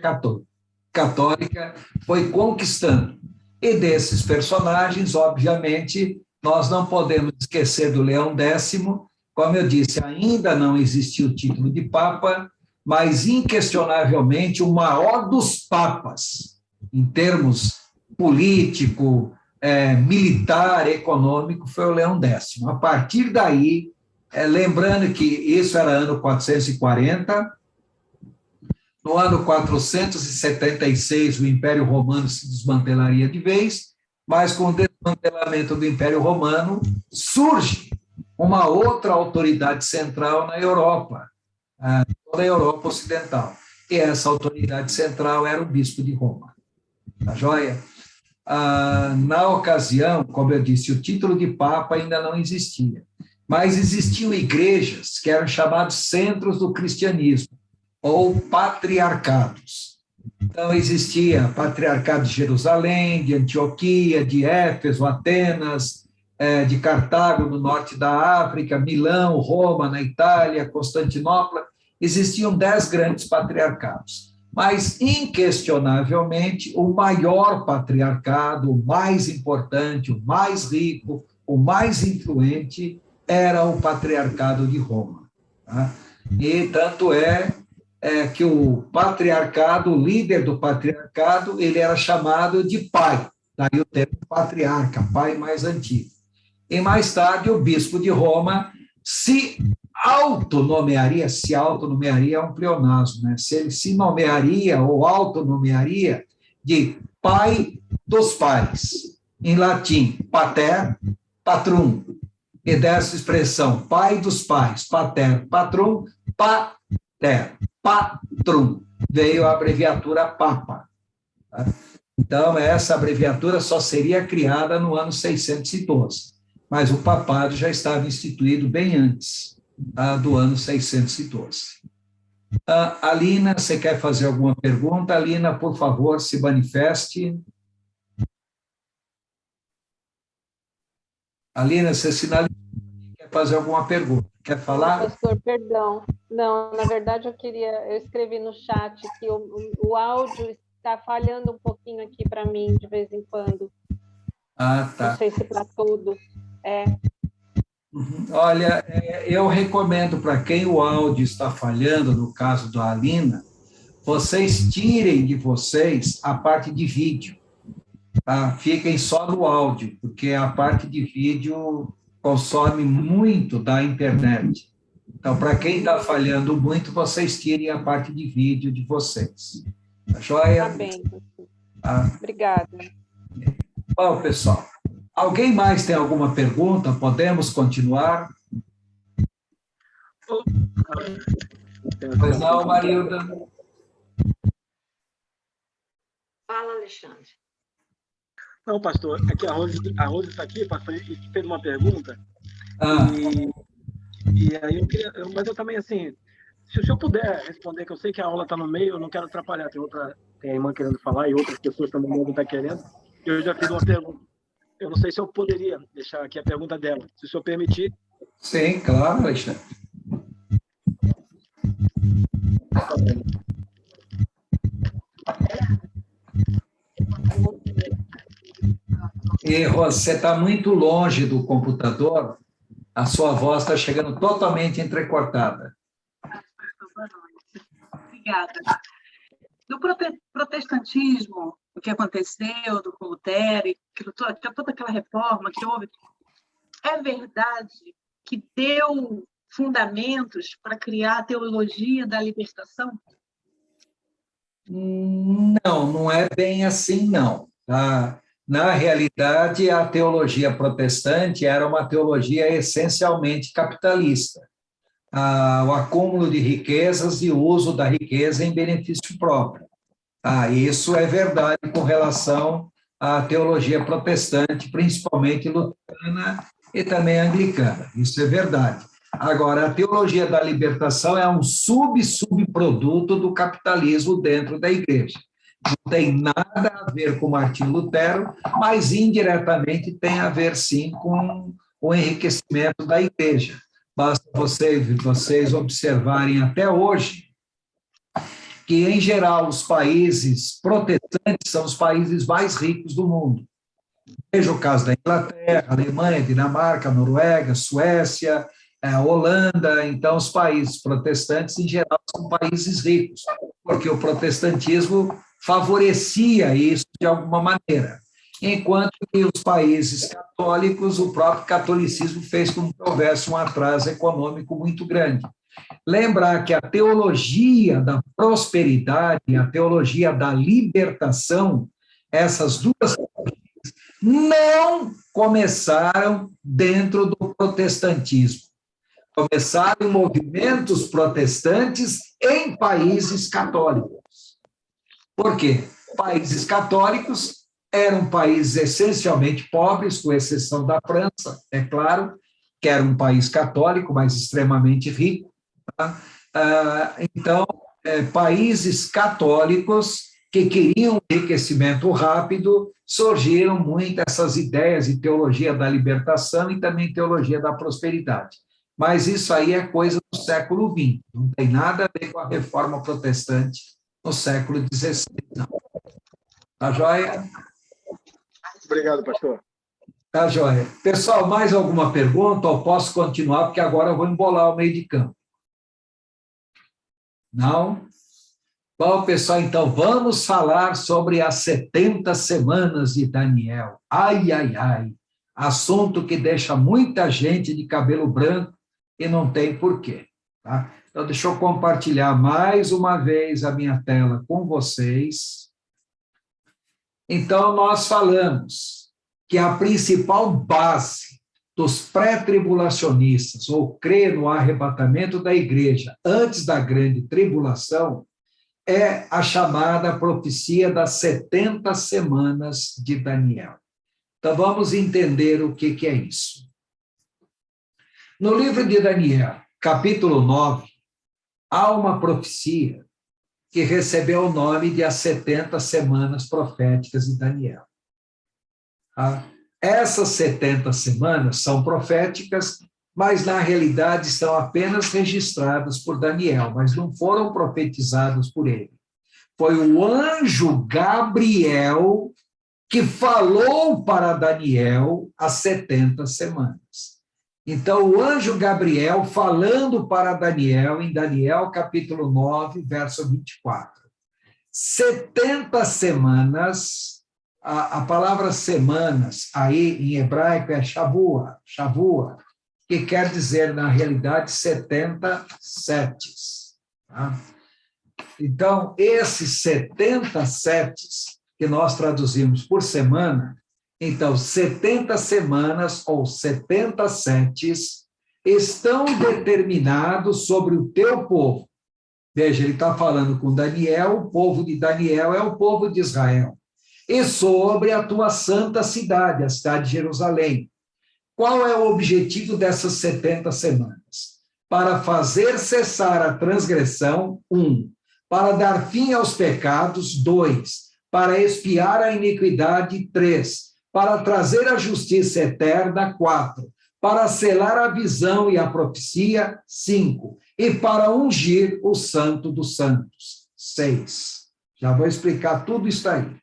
Católica foi conquistando. E desses personagens, obviamente, nós não podemos esquecer do Leão X. Como eu disse, ainda não existiu o título de Papa, mas, inquestionavelmente, o maior dos papas, em termos político, militar, econômico, foi o Leão X. A partir daí, lembrando que isso era ano 440, no ano 476 o Império Romano se desmantelaria de vez, mas com o desmantelamento do Império Romano, surge uma outra autoridade central na Europa, toda a Europa Ocidental. E essa autoridade central era o bispo de Roma. Tá joia? Na ocasião, como eu disse, o título de Papa ainda não existia, mas existiam igrejas que eram chamados centros do cristianismo, ou patriarcados. Então, existia patriarcado de Jerusalém, de Antioquia, de Éfeso, Atenas, de Cartago, no norte da África, Milão, Roma, na Itália, Constantinopla. Existiam 10 grandes patriarcados. Mas, inquestionavelmente, o maior patriarcado, o mais importante, o mais rico, o mais influente, era o patriarcado de Roma. Tá? E tanto que o patriarcado, o líder do patriarcado, ele era chamado de pai, daí o termo patriarca, pai mais antigo. E mais tarde o bispo de Roma se autonomearia é um pleonasmo, né? Se ele se nomearia ou autonomearia de pai dos pais, em latim, pater, patrum, e dessa expressão, pai dos pais, pater, patrum, pater, patrum, veio a abreviatura Papa. Tá? Então, essa abreviatura só seria criada no ano 612, mas o papado já estava instituído bem antes do ano 612. Alina, você quer fazer alguma pergunta? Alina, por favor, se manifeste. Alina, você sinalizou que quer fazer alguma pergunta. Quer falar? Pastor, perdão. Não, na verdade eu escrevi no chat que o áudio está falhando um pouquinho aqui para mim de vez em quando. Tá. Não sei se para todos. Olha, eu recomendo para quem o áudio está falhando, no caso da Alina, vocês tirem de vocês a parte de vídeo, tá? Fiquem só no áudio, porque a parte de vídeo consome muito da internet. Então, para quem está falhando muito, vocês tirem a parte de vídeo de vocês. Tá joia? Tá bem. Obrigada. Bom, pessoal, alguém mais tem alguma pergunta? Podemos continuar? Pois não, Marilda? Fala, Alexandre. Não, pastor, aqui a Rose está aqui, pastor, e fez uma pergunta. E aí mas eu também, assim, se o senhor puder responder, que eu sei que a aula está no meio, eu não quero atrapalhar, tem a irmã querendo falar e outras pessoas também devem estar querendo. Eu já fiz uma pergunta. Eu não sei se eu poderia deixar aqui a pergunta dela, se o senhor permitir. Sim, claro, Alexandre. E você está muito longe do computador, a sua voz está chegando totalmente entrecortada. Boa noite. Obrigada. No protestantismo, o que aconteceu com Lutero, toda aquela reforma que houve, é verdade que deu fundamentos para criar a teologia da libertação? Não, não é bem assim, não. Na realidade, a teologia protestante era uma teologia essencialmente capitalista. O acúmulo de riquezas e o uso da riqueza em benefício próprio. Isso é verdade com relação à teologia protestante, principalmente luterana e também anglicana. Isso é verdade. Agora, a teologia da libertação é um subproduto do capitalismo dentro da igreja. Não tem nada a ver com Martinho Lutero, mas indiretamente tem a ver, sim, com o enriquecimento da igreja. Basta vocês observarem até hoje que, em geral, os países protestantes são os países mais ricos do mundo. Veja o caso da Inglaterra, Alemanha, Dinamarca, Noruega, Suécia, Holanda. Então, os países protestantes, em geral, são países ricos, porque o protestantismo favorecia isso de alguma maneira. Enquanto que os países católicos, o próprio catolicismo fez com que houvesse um atraso econômico muito grande. Lembrar que a teologia da prosperidade, a teologia da libertação, essas duas não começaram dentro do protestantismo. Começaram movimentos protestantes em países católicos. Por quê? Países católicos eram países essencialmente pobres, com exceção da França, é claro, que era um país católico, mas extremamente rico. Tá? Então, países católicos que queriam enriquecimento rápido, surgiram muito essas ideias de teologia da libertação e também teologia da prosperidade. Mas isso aí é coisa do século XX, não tem nada a ver com a reforma protestante no século XVI, não. Tá joia? Obrigado, pastor. Tá joia. Pessoal, mais alguma pergunta? Ou posso continuar, porque agora eu vou embolar o meio de campo. Não? Bom, pessoal, então vamos falar sobre as 70 semanas de Daniel. Ai, ai, ai. Assunto que deixa muita gente de cabelo branco e não tem porquê. Tá? Então, deixa eu compartilhar mais uma vez a minha tela com vocês. Então, nós falamos que a principal base dos pré-tribulacionistas, ou crer no arrebatamento da igreja antes da grande tribulação, é a chamada profecia das 70 semanas de Daniel. Então, vamos entender o que é isso. No livro de Daniel, capítulo 9, há uma profecia que recebeu o nome de as 70 semanas proféticas de Daniel. Essas 70 semanas são proféticas, mas na realidade estão apenas registradas por Daniel, mas não foram profetizadas por ele. Foi o anjo Gabriel que falou para Daniel as 70 semanas. Então, o anjo Gabriel falando para Daniel, em Daniel capítulo 9, verso 24. 70 semanas, a palavra semanas, aí em hebraico é shavua, que quer dizer, na realidade, 70 setes. Tá? Então, esses 70 setes, que nós traduzimos por semana, então, 70 semanas ou 70 setes estão determinados sobre o teu povo. Veja, ele está falando com Daniel, o povo de Daniel é o povo de Israel. E sobre a tua santa cidade, a cidade de Jerusalém. Qual é o objetivo dessas 70 semanas? Para fazer cessar a transgressão, 1. Para dar fim aos pecados, 2. Para expiar a iniquidade, 3. Para trazer a justiça eterna, 4. Para selar a visão e a profecia, 5. E para ungir o santo dos santos, 6. Já vou explicar tudo isso aí.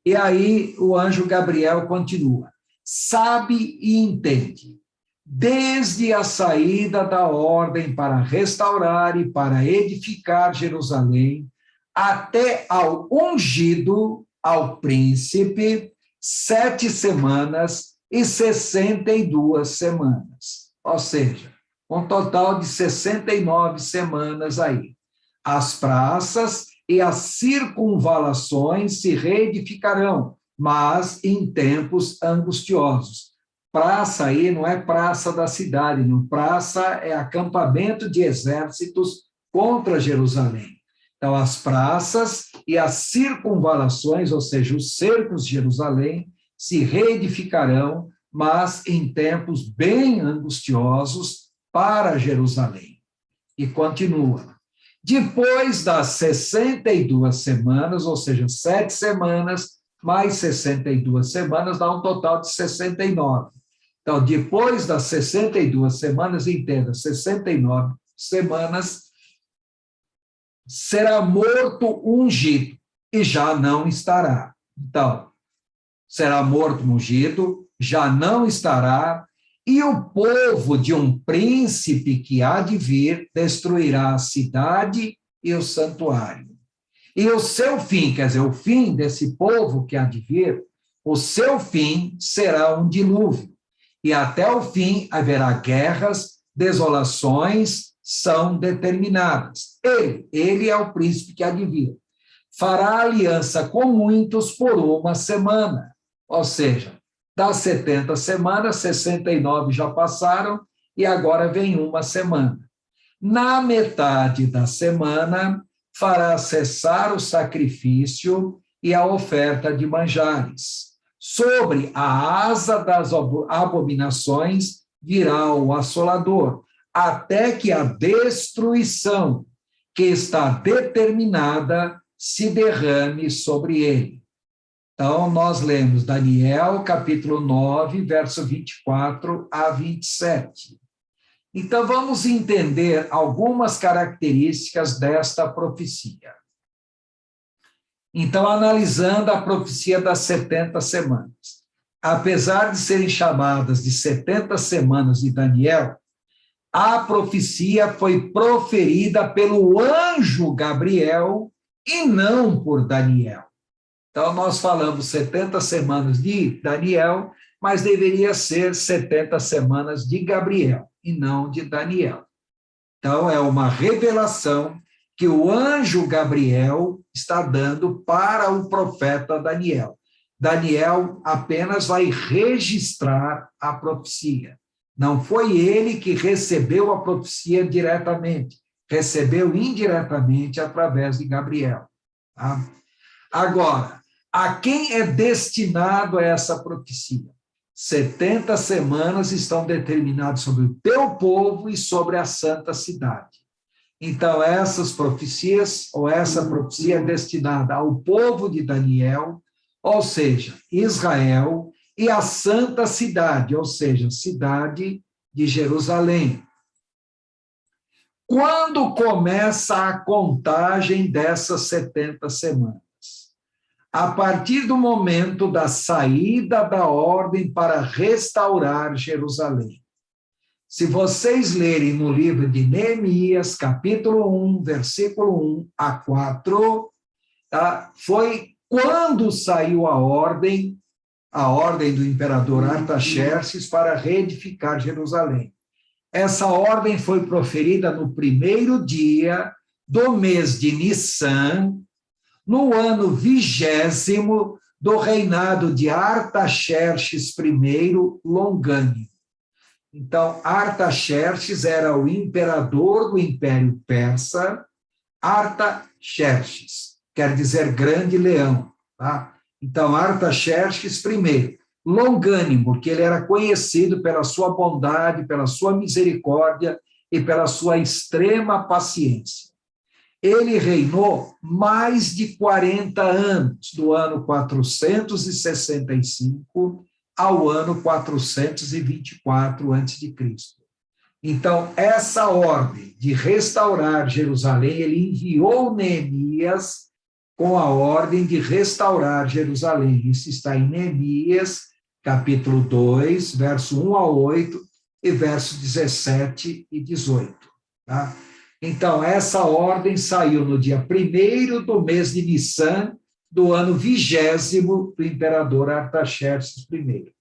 E aí o anjo Gabriel continua. Sabe e entende, desde a saída da ordem para restaurar e para edificar Jerusalém, até ao ungido, ao príncipe, 7 semanas e 62 semanas. Ou seja, um total de 69 semanas aí. As praças e as circunvalações se reedificarão, mas em tempos angustiosos. Praça aí não é praça da cidade, não. Praça é acampamento de exércitos contra Jerusalém. Então, as praças e as circunvalações, ou seja, os cercos de Jerusalém, se reedificarão, mas em tempos bem angustiosos para Jerusalém. E continua. Depois das 62 semanas, ou seja, 7 semanas, mais 62 semanas, dá um total de 69. Então, depois das 62 semanas, entenda, 69 semanas, será morto ungido, e já não estará. Então, será morto ungido, já não estará, e o povo de um príncipe que há de vir destruirá a cidade e o santuário. E o seu fim, quer dizer, o fim desse povo que há de vir, o seu fim será um dilúvio. E até o fim haverá guerras, desolações são determinadas. Ele é o príncipe que há de vir. Fará aliança com muitos por uma semana. Ou seja, Das 70 semanas, 69 já passaram, e agora vem uma semana. Na metade da semana, fará cessar o sacrifício e a oferta de manjares. Sobre a asa das abominações virá o assolador, até que a destruição que está determinada se derrame sobre ele. Então, nós lemos Daniel, capítulo 9, verso 24 a 27. Então, vamos entender algumas características desta profecia. Então, analisando a profecia das 70 semanas. Apesar de serem chamadas de 70 semanas de Daniel, a profecia foi proferida pelo anjo Gabriel e não por Daniel. Então, nós falamos 70 semanas de Daniel, mas deveria ser 70 semanas de Gabriel e não de Daniel. Então, é uma revelação que o anjo Gabriel está dando para o profeta Daniel. Daniel apenas vai registrar a profecia. Não foi ele que recebeu a profecia diretamente, recebeu indiretamente através de Gabriel. Tá? Agora, a quem é destinado essa profecia? 70 semanas estão determinadas sobre o teu povo e sobre a santa cidade. Então, essas profecias, ou essa profecia é destinada ao povo de Daniel, ou seja, Israel, e a santa cidade, ou seja, cidade de Jerusalém. Quando começa a contagem dessas 70 semanas? A partir do momento da saída da ordem para restaurar Jerusalém. Se vocês lerem no livro de Neemias, capítulo 1, versículo 1 a 4, tá? Foi quando saiu a ordem do imperador Artaxerxes para reedificar Jerusalém. Essa ordem foi proferida no primeiro dia do mês de Nissan, no ano 20º do reinado de Artaxerxes I Longânimo. Então, Artaxerxes era o imperador do Império Persa, Artaxerxes, quer dizer grande leão. Tá? Então, Artaxerxes I, longânimo, porque ele era conhecido pela sua bondade, pela sua misericórdia e pela sua extrema paciência. Ele reinou mais de 40 anos, do ano 465 ao ano 424 a.C. Então, essa ordem de restaurar Jerusalém, ele enviou Neemias com a ordem de restaurar Jerusalém. Isso está em Neemias, capítulo 2, verso 1 a 8 e verso 17 e 18. Tá? Então, essa ordem saiu no dia 1º do mês de Nissan, do ano 20º do imperador Artaxerxes I.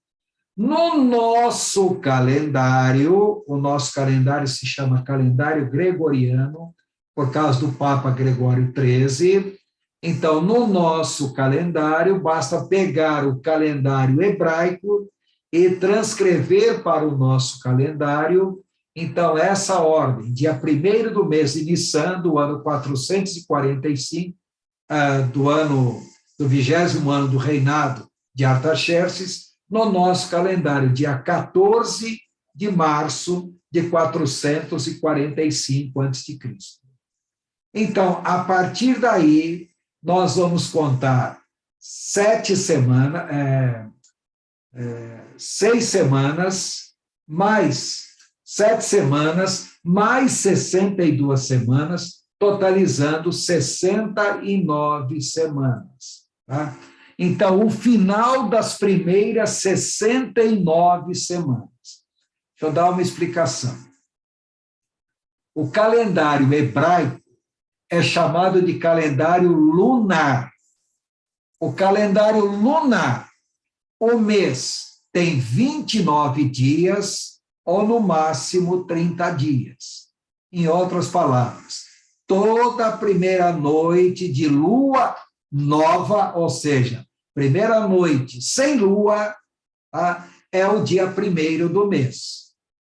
No nosso calendário, o nosso calendário se chama calendário gregoriano, por causa do Papa Gregório XIII. Então, no nosso calendário, basta pegar o calendário hebraico e transcrever para o nosso calendário. Então, essa ordem, dia 1º do mês de Nissan, do ano 445, do 20º ano do reinado de Artaxerxes, no nosso calendário, dia 14 de março de 445 a.C. Então, a partir daí, nós vamos contar 6 semanas, mais 7 semanas, mais 62 semanas, totalizando 69 semanas. Tá? Então, o final das primeiras 69 semanas. Deixa eu dar uma explicação. O calendário hebraico é chamado de calendário lunar. O calendário lunar, o mês tem 29 dias, ou no máximo 30 dias. Em outras palavras, toda a primeira noite de lua nova, ou seja, primeira noite sem lua, tá? É o dia 1º do mês.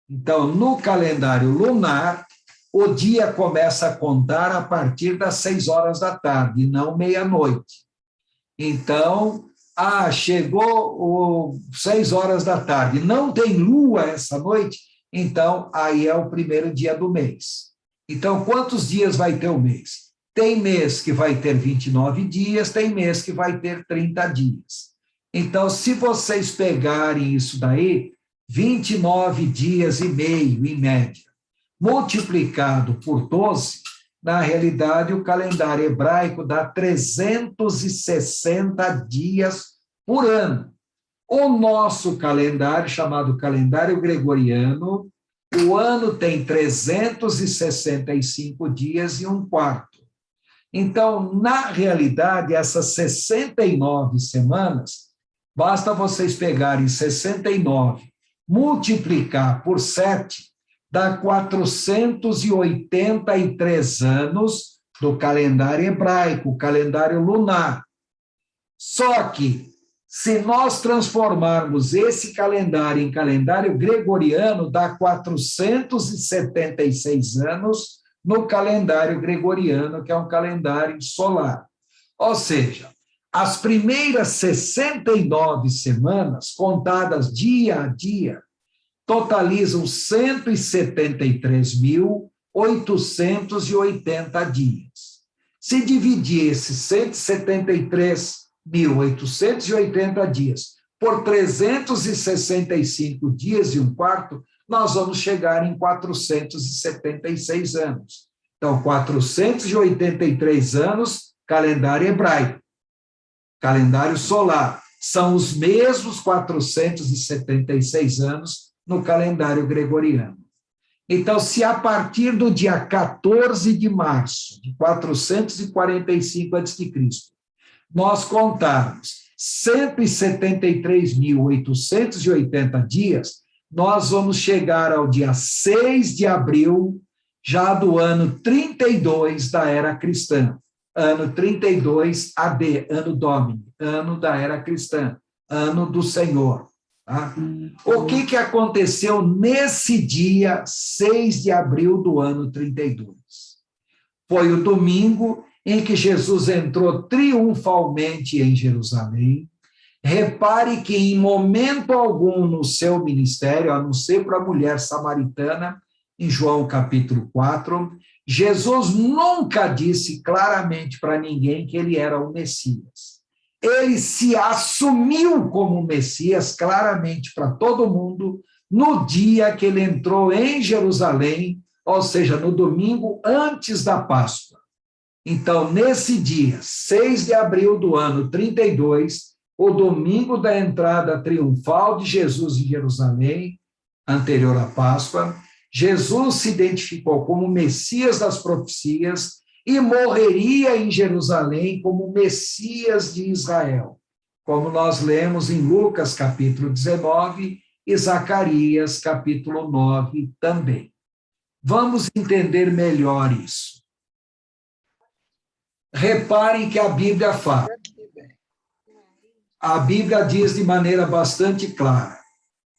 Então, no calendário lunar, o dia começa a contar a partir das 6 horas da tarde, não meia-noite. Então, chegou 6 horas da tarde, não tem lua essa noite, então aí é o 1º dia do mês. Então, quantos dias vai ter o mês? Tem mês que vai ter 29 dias, tem mês que vai ter 30 dias. Então, se vocês pegarem isso daí, 29 dias e meio, em média, multiplicado por 12, na realidade, o calendário hebraico dá 360 dias por ano. O nosso calendário, chamado calendário gregoriano, o ano tem 365 dias e 1/4. Então, na realidade, essas 69 semanas, basta vocês pegarem 69, multiplicar por 7, dá 483 anos do calendário hebraico, calendário lunar. Só que, se nós transformarmos esse calendário em calendário gregoriano, dá 476 anos no calendário gregoriano, que é um calendário solar. Ou seja, as primeiras 69 semanas, contadas dia a dia, totalizam 173.880 dias. Se dividir esses 173.880 dias por 365 dias e 1/4, nós vamos chegar em 476 anos. Então, 483 anos, calendário hebraico. Calendário solar. São os mesmos 476 anos no calendário gregoriano. Então, se a partir do dia 14 de março de 445 a.C., nós contarmos 173.880 dias, nós vamos chegar ao dia 6 de abril, já do ano 32 da era cristã. Ano 32 AD, ano Domini, ano da era cristã, ano do Senhor. Tá? O que aconteceu nesse dia 6 de abril do ano 32? Foi o domingo em que Jesus entrou triunfalmente em Jerusalém. Repare que em momento algum no seu ministério, a não ser para a mulher samaritana, em João capítulo 4, Jesus nunca disse claramente para ninguém que ele era o Messias. Ele se assumiu como Messias claramente para todo mundo no dia que ele entrou em Jerusalém, ou seja, no domingo antes da Páscoa. Então, nesse dia, 6 de abril do ano 32, o domingo da entrada triunfal de Jesus em Jerusalém, anterior à Páscoa, Jesus se identificou como Messias das profecias e morreria em Jerusalém como Messias de Israel, como nós lemos em Lucas capítulo 19 e Zacarias capítulo 9 também. Vamos entender melhor isso. Reparem que a Bíblia fala. A Bíblia diz de maneira bastante clara: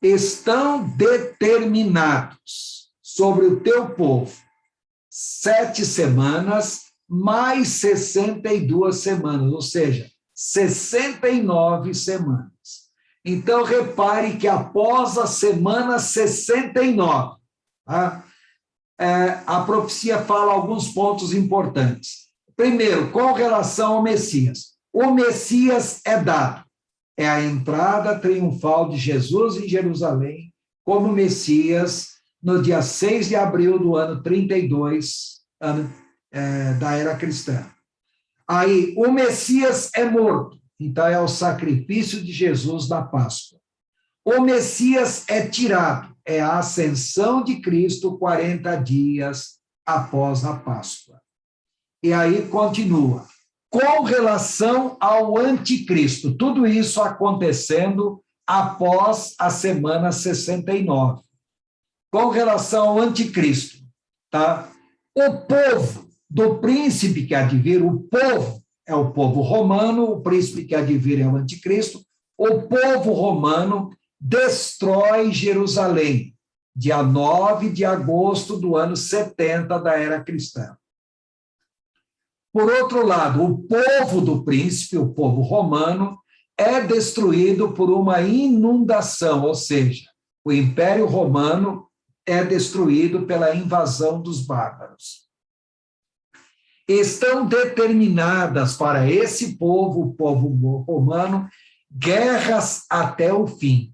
estão determinados sobre o teu povo 7 semanas mais 62 semanas, ou seja, 69 semanas. Então, repare que após a semana 69, tá? A profecia fala alguns pontos importantes. Primeiro, com relação ao Messias. O Messias é dado. É a entrada triunfal de Jesus em Jerusalém como Messias no dia 6 de abril do ano 32, da era cristã. Aí, o Messias é morto, então é o sacrifício de Jesus da Páscoa. O Messias é tirado, é a ascensão de Cristo 40 dias após a Páscoa. E aí continua. Com relação ao anticristo, tudo isso acontecendo após a semana 69. Com relação ao anticristo, tá? O povo do príncipe que há de vir, o povo é o povo romano, o príncipe que há de vir é o anticristo, o povo romano destrói Jerusalém, dia 9 de agosto do ano 70 da era cristã. Por outro lado, o povo do príncipe, o povo romano, é destruído por uma inundação, ou seja, o Império Romano é destruído pela invasão dos bárbaros. Estão determinadas para esse povo, o povo romano, guerras até o fim.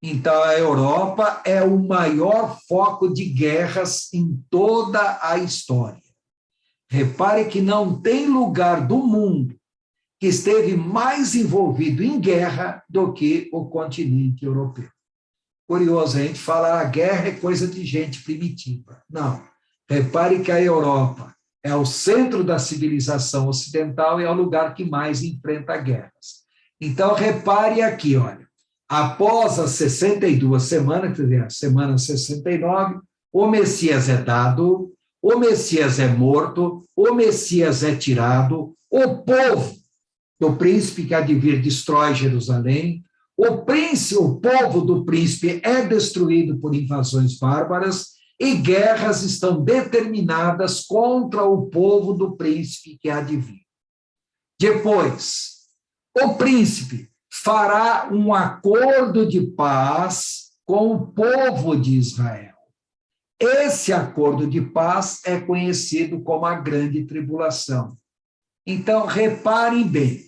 Então, a Europa é o maior foco de guerras em toda a história. Repare que não tem lugar do mundo que esteve mais envolvido em guerra do que o continente europeu. Curioso, a gente fala a guerra é coisa de gente primitiva. Não. Repare que a Europa é o centro da civilização ocidental e é o lugar que mais enfrenta guerras. Então, repare aqui, olha, após as 62 semanas, quer dizer, a semana 69, o Messias é dado, o Messias é morto, o Messias é tirado, o povo do príncipe que há de vir destrói Jerusalém, o povo do príncipe é destruído por invasões bárbaras e guerras estão determinadas contra o povo do príncipe que há de vir. Depois, o príncipe fará um acordo de paz com o povo de Israel. Esse acordo de paz é conhecido como a Grande Tribulação. Então, reparem bem,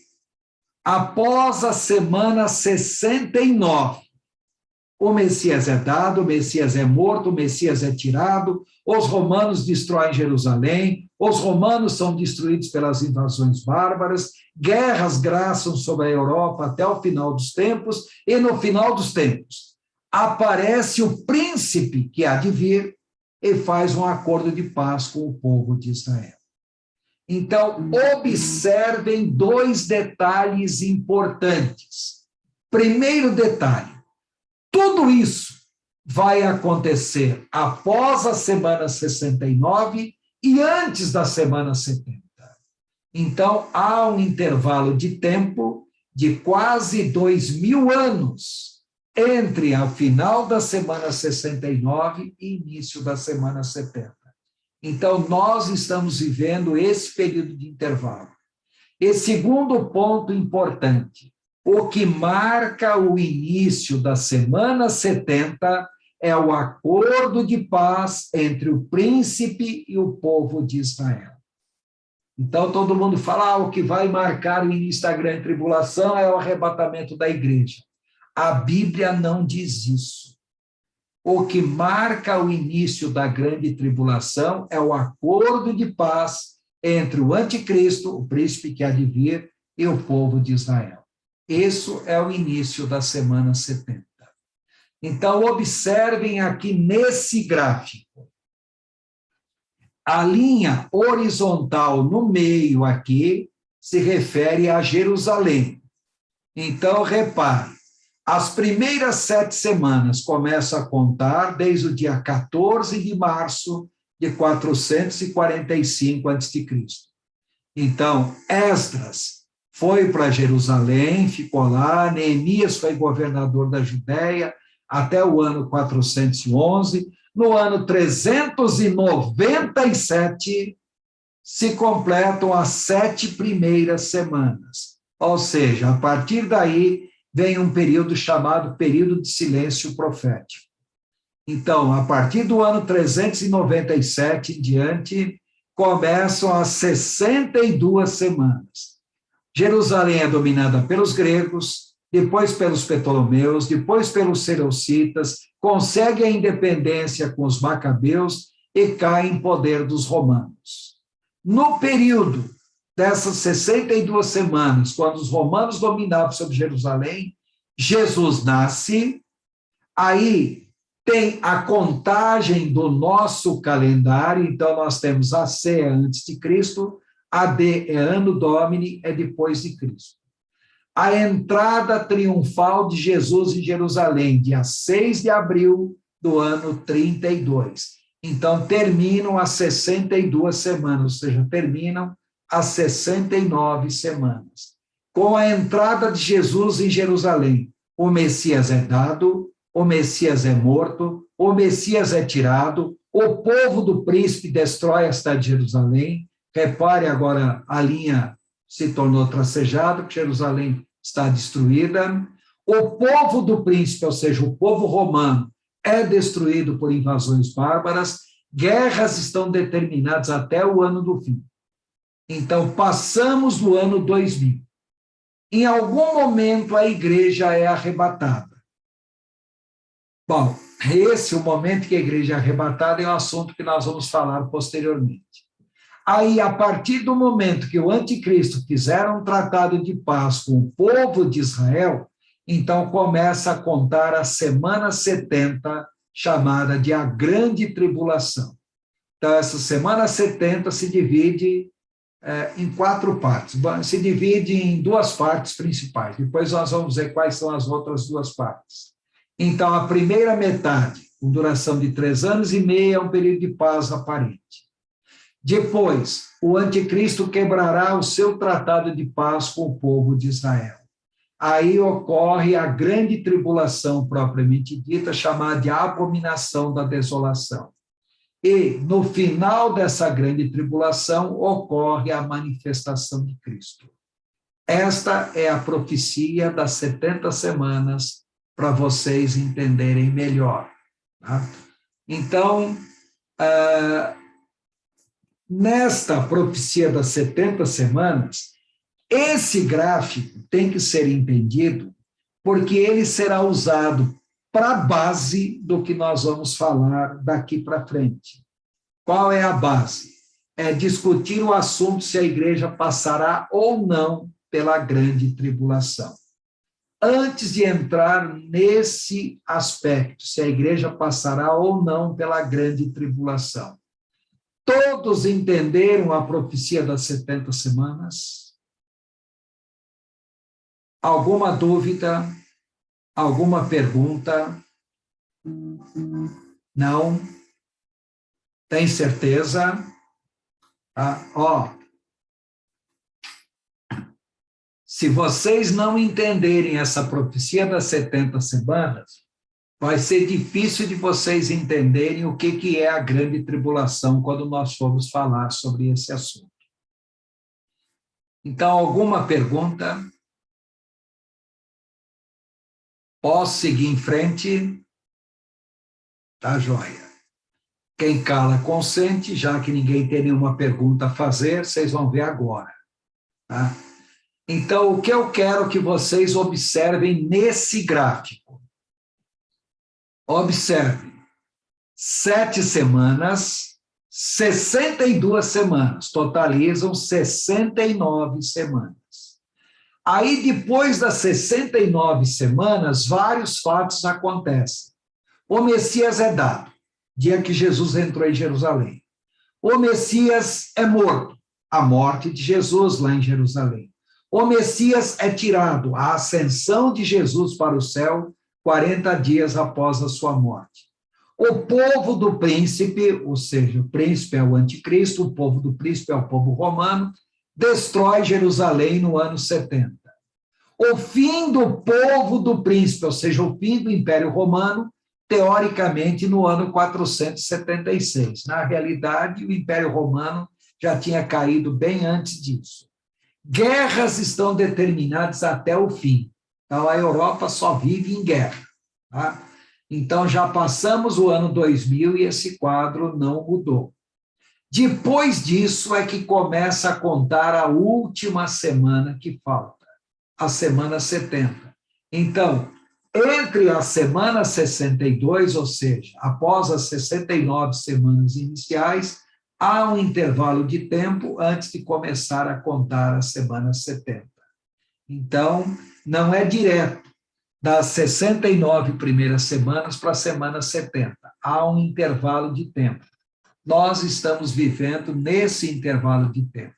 após a semana 69, o Messias é dado, o Messias é morto, o Messias é tirado, os romanos destroem Jerusalém, os romanos são destruídos pelas invasões bárbaras, guerras graçam sobre a Europa até o final dos tempos, e no final dos tempos aparece o príncipe que há de vir e faz um acordo de paz com o povo de Israel. Então, observem dois detalhes importantes. Primeiro detalhe, tudo isso vai acontecer após a semana 69 e antes da semana 70. Então, há um intervalo de tempo de quase 2000 anos entre a final da semana 69 e início da semana 70. Então, nós estamos vivendo esse período de intervalo. E segundo ponto importante, o que marca o início da semana 70 é o acordo de paz entre o príncipe e o povo de Israel. Então, todo mundo fala, o que vai marcar o início da grande tribulação é o arrebatamento da igreja. A Bíblia não diz isso. O que marca o início da grande tribulação é o acordo de paz entre o anticristo, o príncipe que há de vir, e o povo de Israel. Isso é o início da semana 70. Então, observem aqui nesse gráfico. A linha horizontal no meio aqui se refere a Jerusalém. Então, repare, as primeiras 7 semanas começam a contar desde o dia 14 de março de 445 a.C. Então, Esdras foi para Jerusalém, ficou lá, Neemias foi governador da Judéia até o ano 411. No ano 397, se completam as 7 primeiras semanas. Ou seja, a partir daí, vem um período chamado período de silêncio profético. Então, a partir do ano 397 em diante, começam as 62 semanas. Jerusalém é dominada pelos gregos, depois pelos Ptolomeus, depois pelos Seleucitas, consegue a independência com os Macabeus e cai em poder dos romanos. No período dessas 62 semanas, quando os romanos dominavam sobre Jerusalém, Jesus nasce, aí tem a contagem do nosso calendário, então nós temos AC é antes de Cristo, AD é Anno Domini, é depois de Cristo. A entrada triunfal de Jesus em Jerusalém, dia 6 de abril do ano 32. Então, terminam as 62 semanas, ou seja, terminam as 69 semanas. Com a entrada de Jesus em Jerusalém, o Messias é dado, o Messias é morto, o Messias é tirado, o povo do príncipe destrói a cidade de Jerusalém. Repare agora, a linha se tornou tracejada, porque Jerusalém está destruída. O povo do príncipe, ou seja, o povo romano, é destruído por invasões bárbaras. Guerras estão determinadas até o ano do fim. Então, passamos do ano 2000. Em algum momento, a igreja é arrebatada. Bom, esse, o momento que a igreja é arrebatada, é um assunto que nós vamos falar posteriormente. Aí, a partir do momento que o anticristo fizer um tratado de paz com o povo de Israel, então começa a contar a semana 70, chamada de a grande tribulação. Então, essa semana 70 se divide em 4 partes, se divide em 2 partes principais, depois nós vamos ver quais são as outras 2 partes. Então, a primeira metade, com duração de 3 anos e meio, é um período de paz aparente. Depois, o anticristo quebrará o seu tratado de paz com o povo de Israel. Aí ocorre a grande tribulação propriamente dita, chamada de abominação da desolação. E, no final dessa grande tribulação, ocorre a manifestação de Cristo. Esta é a profecia das 70 semanas, para vocês entenderem melhor. Tá? Então, nesta profecia das 70 semanas, esse gráfico tem que ser entendido, porque ele será usado para a base do que nós vamos falar daqui para frente. Qual é a base? É discutir o assunto se a igreja passará ou não pela grande tribulação. Antes de entrar nesse aspecto, se a igreja passará ou não pela grande tribulação, todos entenderam a profecia das 70 semanas? Alguma dúvida? Alguma pergunta? Não? Tem certeza? Se vocês não entenderem essa profecia das 70 semanas, vai ser difícil de vocês entenderem o que é a grande tribulação quando nós formos falar sobre esse assunto. Então, alguma pergunta? Posso seguir em frente? Tá, joia. Quem cala, consente, já que ninguém tem nenhuma pergunta a fazer, vocês vão ver agora. Tá? Então, o que eu quero que vocês observem nesse gráfico? Observe. 7 semanas, 62 semanas, totalizam 69 semanas. Aí, depois das 69 semanas, vários fatos acontecem. O Messias é dado, dia que Jesus entrou em Jerusalém. O Messias é morto, a morte de Jesus lá em Jerusalém. O Messias é tirado, a ascensão de Jesus para o céu, 40 dias após a sua morte. O povo do príncipe, ou seja, o príncipe é o anticristo, o povo do príncipe é o povo romano, destrói Jerusalém no ano 70. O fim do povo do príncipe, ou seja, o fim do Império Romano, teoricamente no ano 476. Na realidade, o Império Romano já tinha caído bem antes disso. Guerras estão determinadas até o fim. Então, a Europa só vive em guerra. Tá? Então, já passamos o ano 2000 e esse quadro não mudou. Depois disso é que começa a contar a última semana que falta, a semana 70. Então, entre a semana 62, ou seja, após as 69 semanas iniciais, há um intervalo de tempo antes de começar a contar a semana 70. Então, não é direto das 69 primeiras semanas para a semana 70. Há um intervalo de tempo. Nós estamos vivendo nesse intervalo de tempo.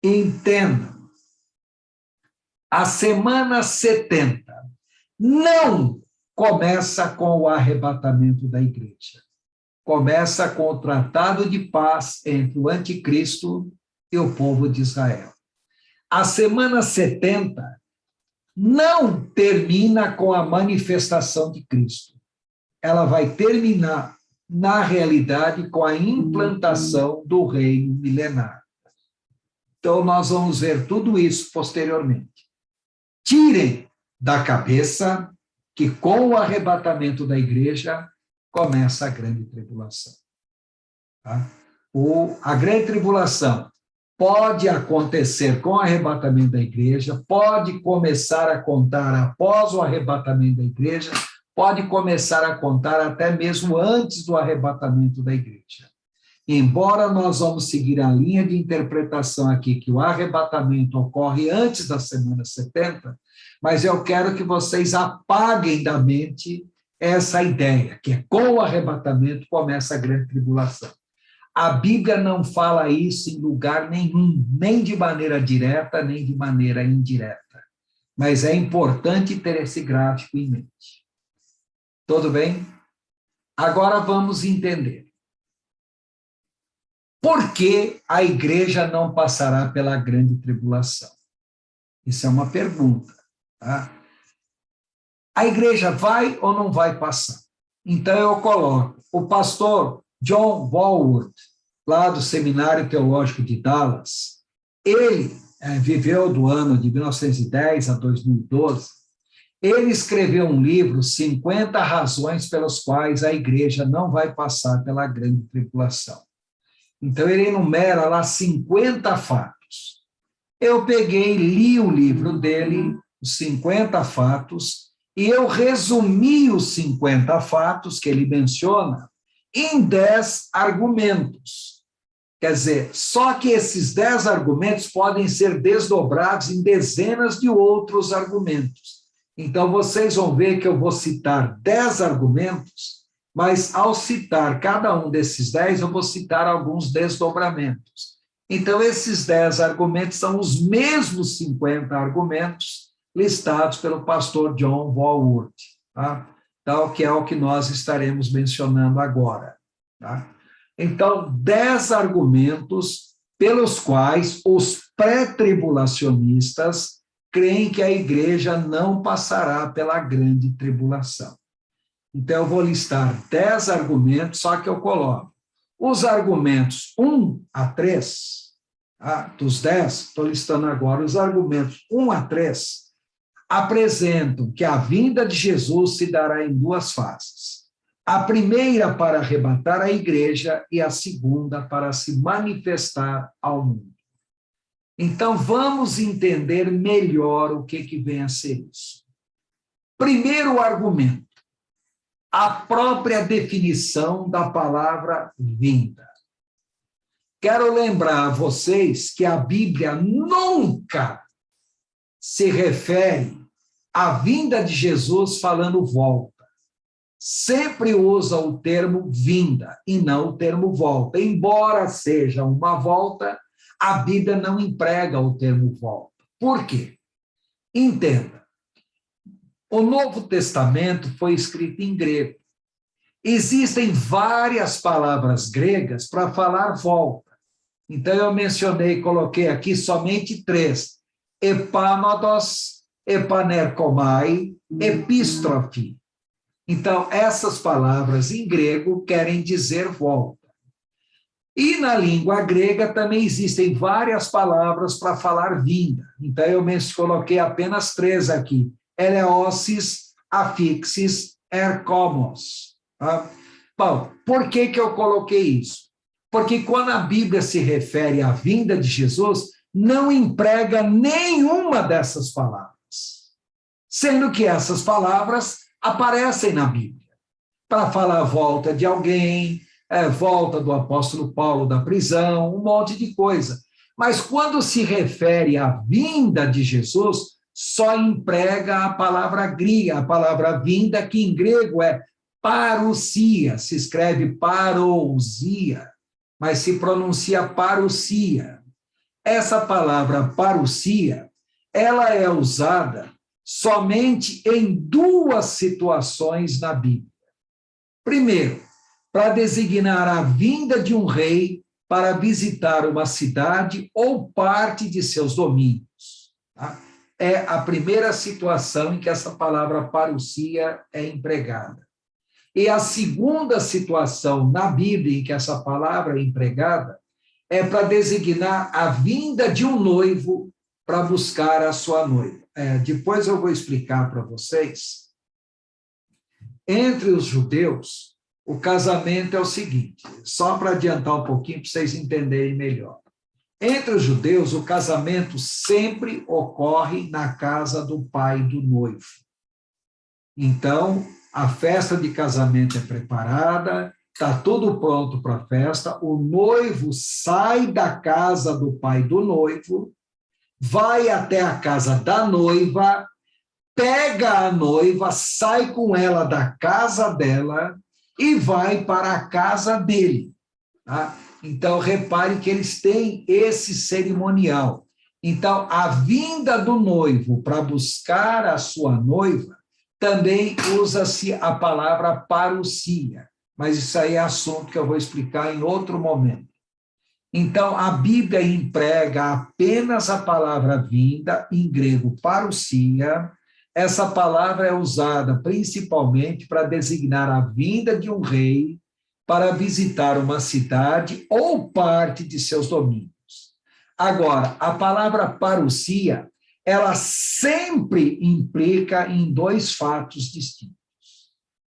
Entendam, a semana 70 não começa com o arrebatamento da igreja. Começa com o tratado de paz entre o anticristo e o povo de Israel. A semana 70 não termina com a manifestação de Cristo. Ela vai terminar, na realidade, com a implantação do reino milenar. Então, nós vamos ver tudo isso posteriormente. Tirem da cabeça que, com o arrebatamento da igreja, começa a grande tribulação. Tá? A grande tribulação pode acontecer com o arrebatamento da igreja, pode começar a contar após o arrebatamento da igreja, pode começar a contar até mesmo antes do arrebatamento da igreja. Embora nós vamos seguir a linha de interpretação aqui, que o arrebatamento ocorre antes da semana 70, mas eu quero que vocês apaguem da mente essa ideia, que com o arrebatamento começa a grande tribulação. A Bíblia não fala isso em lugar nenhum, nem de maneira direta, nem de maneira indireta. Mas é importante ter esse gráfico em mente. Tudo bem? Agora vamos entender. Por que a igreja não passará pela grande tribulação? Isso é uma pergunta. Tá? A igreja vai ou não vai passar? Então eu coloco o pastor John Walworth, lá do Seminário Teológico de Dallas. Ele viveu do ano de 1910 a 2012. Ele escreveu um livro, 50 razões pelas quais a igreja não vai passar pela grande tribulação. Então, ele enumera lá 50 fatos. Eu peguei, li o livro dele, os 50 fatos, e eu resumi os 50 fatos que ele menciona em 10 argumentos. Quer dizer, só que esses 10 argumentos podem ser desdobrados em dezenas de outros argumentos. Então, vocês vão ver que eu vou citar 10 argumentos, mas ao citar cada um desses 10, eu vou citar alguns desdobramentos. Então, esses 10 argumentos são os mesmos 50 argumentos listados pelo pastor John Walworth, tá? Então, que é o que nós estaremos mencionando agora. Tá? Então, 10 argumentos pelos quais os pré-tribulacionistas creem que a igreja não passará pela grande tribulação. Então, eu vou listar 10 argumentos, só que eu coloco os argumentos 1 a 3, tá? Dos 10, estou listando agora, os argumentos 1 a 3, apresentam que a vinda de Jesus se dará em 2 fases. A primeira para arrebatar a igreja e a segunda para se manifestar ao mundo. Então, vamos entender melhor o que vem a ser isso. Primeiro argumento, a própria definição da palavra vinda. Quero lembrar a vocês que a Bíblia nunca se refere à vinda de Jesus falando volta. Sempre usa o termo vinda e não o termo volta. Embora seja uma volta, a Bíblia não emprega o termo volta. Por quê? Entenda. O Novo Testamento foi escrito em grego. Existem várias palavras gregas para falar volta. Então, eu mencionei, coloquei aqui somente 3. Epánodos, epanerkomai, epístrofe. Então, essas palavras em grego querem dizer volta. E na língua grega também existem várias palavras para falar vinda. Então, eu coloquei apenas 3 aqui. Eleosis, afixis, erkomos. Tá? Bom, por que eu coloquei isso? Porque quando a Bíblia se refere à vinda de Jesus, não emprega nenhuma dessas palavras. Sendo que essas palavras aparecem na Bíblia. Para falar volta de alguém, volta do apóstolo Paulo da prisão, um monte de coisa. Mas quando se refere à vinda de Jesus, só emprega a palavra grega, a palavra vinda, que em grego é parousia, se escreve parousia, mas se pronuncia parousia. Essa palavra parousia, ela é usada somente em 2 situações na Bíblia. Primeiro, para designar a vinda de um rei para visitar uma cidade ou parte de seus domínios. Tá? é a primeira situação em que essa palavra parousia é empregada. E a segunda situação na Bíblia em que essa palavra é empregada é para designar a vinda de um noivo para buscar a sua noiva. Depois eu vou explicar para vocês. Entre os judeus, o casamento é o seguinte, só para adiantar um pouquinho para vocês entenderem melhor. Entre os judeus, o casamento sempre ocorre na casa do pai do noivo. Então, a festa de casamento é preparada, está tudo pronto para a festa, o noivo sai da casa do pai do noivo, vai até a casa da noiva, pega a noiva, sai com ela da casa dela e vai para a casa dele. Tá? Então, repare que eles têm esse cerimonial. Então, a vinda do noivo para buscar a sua noiva, também usa-se a palavra parousia, mas isso aí é assunto que eu vou explicar em outro momento. Então, a Bíblia emprega apenas a palavra vinda, em grego parousia. Essa palavra é usada principalmente para designar a vinda de um rei para visitar uma cidade ou parte de seus domínios. Agora, a palavra parousia, ela sempre implica em dois fatos distintos.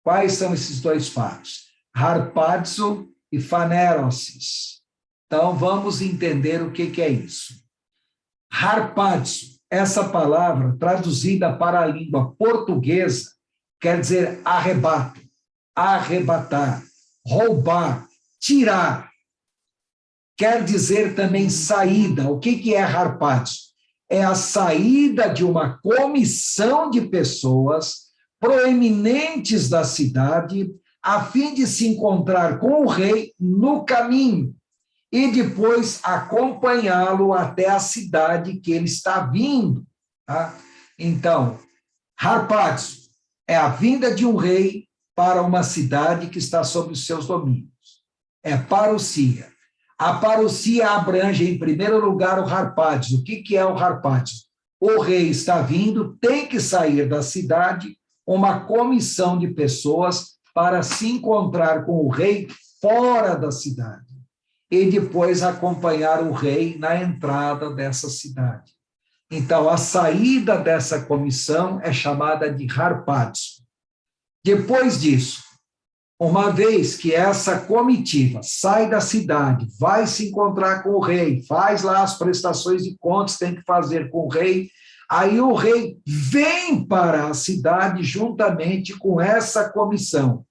Quais são esses dois fatos? Harpazo e phanerosis. Então, vamos entender o que é isso. Harpazo, essa palavra, traduzida para a língua portuguesa, quer dizer arrebato, arrebatar, roubar, tirar. Quer dizer também saída. O que é harpazo? É a saída de uma comissão de pessoas proeminentes da cidade a fim de se encontrar com o rei no caminho e depois acompanhá-lo até a cidade que ele está vindo. Tá? Então, harpazo é a vinda de um rei para uma cidade que está sob os seus domínios. É parousia. A parousia abrange, em primeiro lugar, o harpazo. O que é o harpazo? O rei está vindo, tem que sair da cidade, uma comissão de pessoas para se encontrar com o rei fora da cidade e depois acompanhar o rei na entrada dessa cidade. Então, a saída dessa comissão é chamada de harpazo. Depois disso, uma vez que essa comitiva sai da cidade, vai se encontrar com o rei, faz lá as prestações de contas que tem que fazer com o rei, aí o rei vem para a cidade juntamente com essa comissão.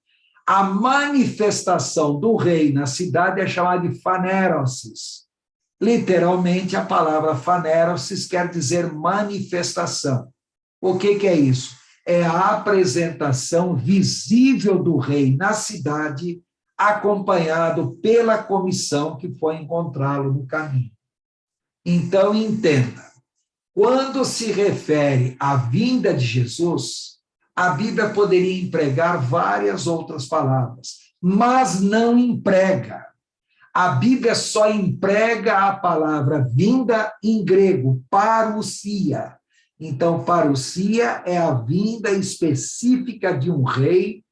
A manifestação do rei na cidade é chamada de phanerosis. Literalmente, a palavra phanerosis quer dizer manifestação. O que é isso? É a apresentação visível do rei na cidade, acompanhado pela comissão que foi encontrá-lo no caminho. Então, entenda, quando se refere à vinda de Jesus, a Bíblia poderia empregar várias outras palavras, mas não emprega. A Bíblia só emprega a palavra vinda em grego, parousia. Então, parousia é a vinda específica de um rei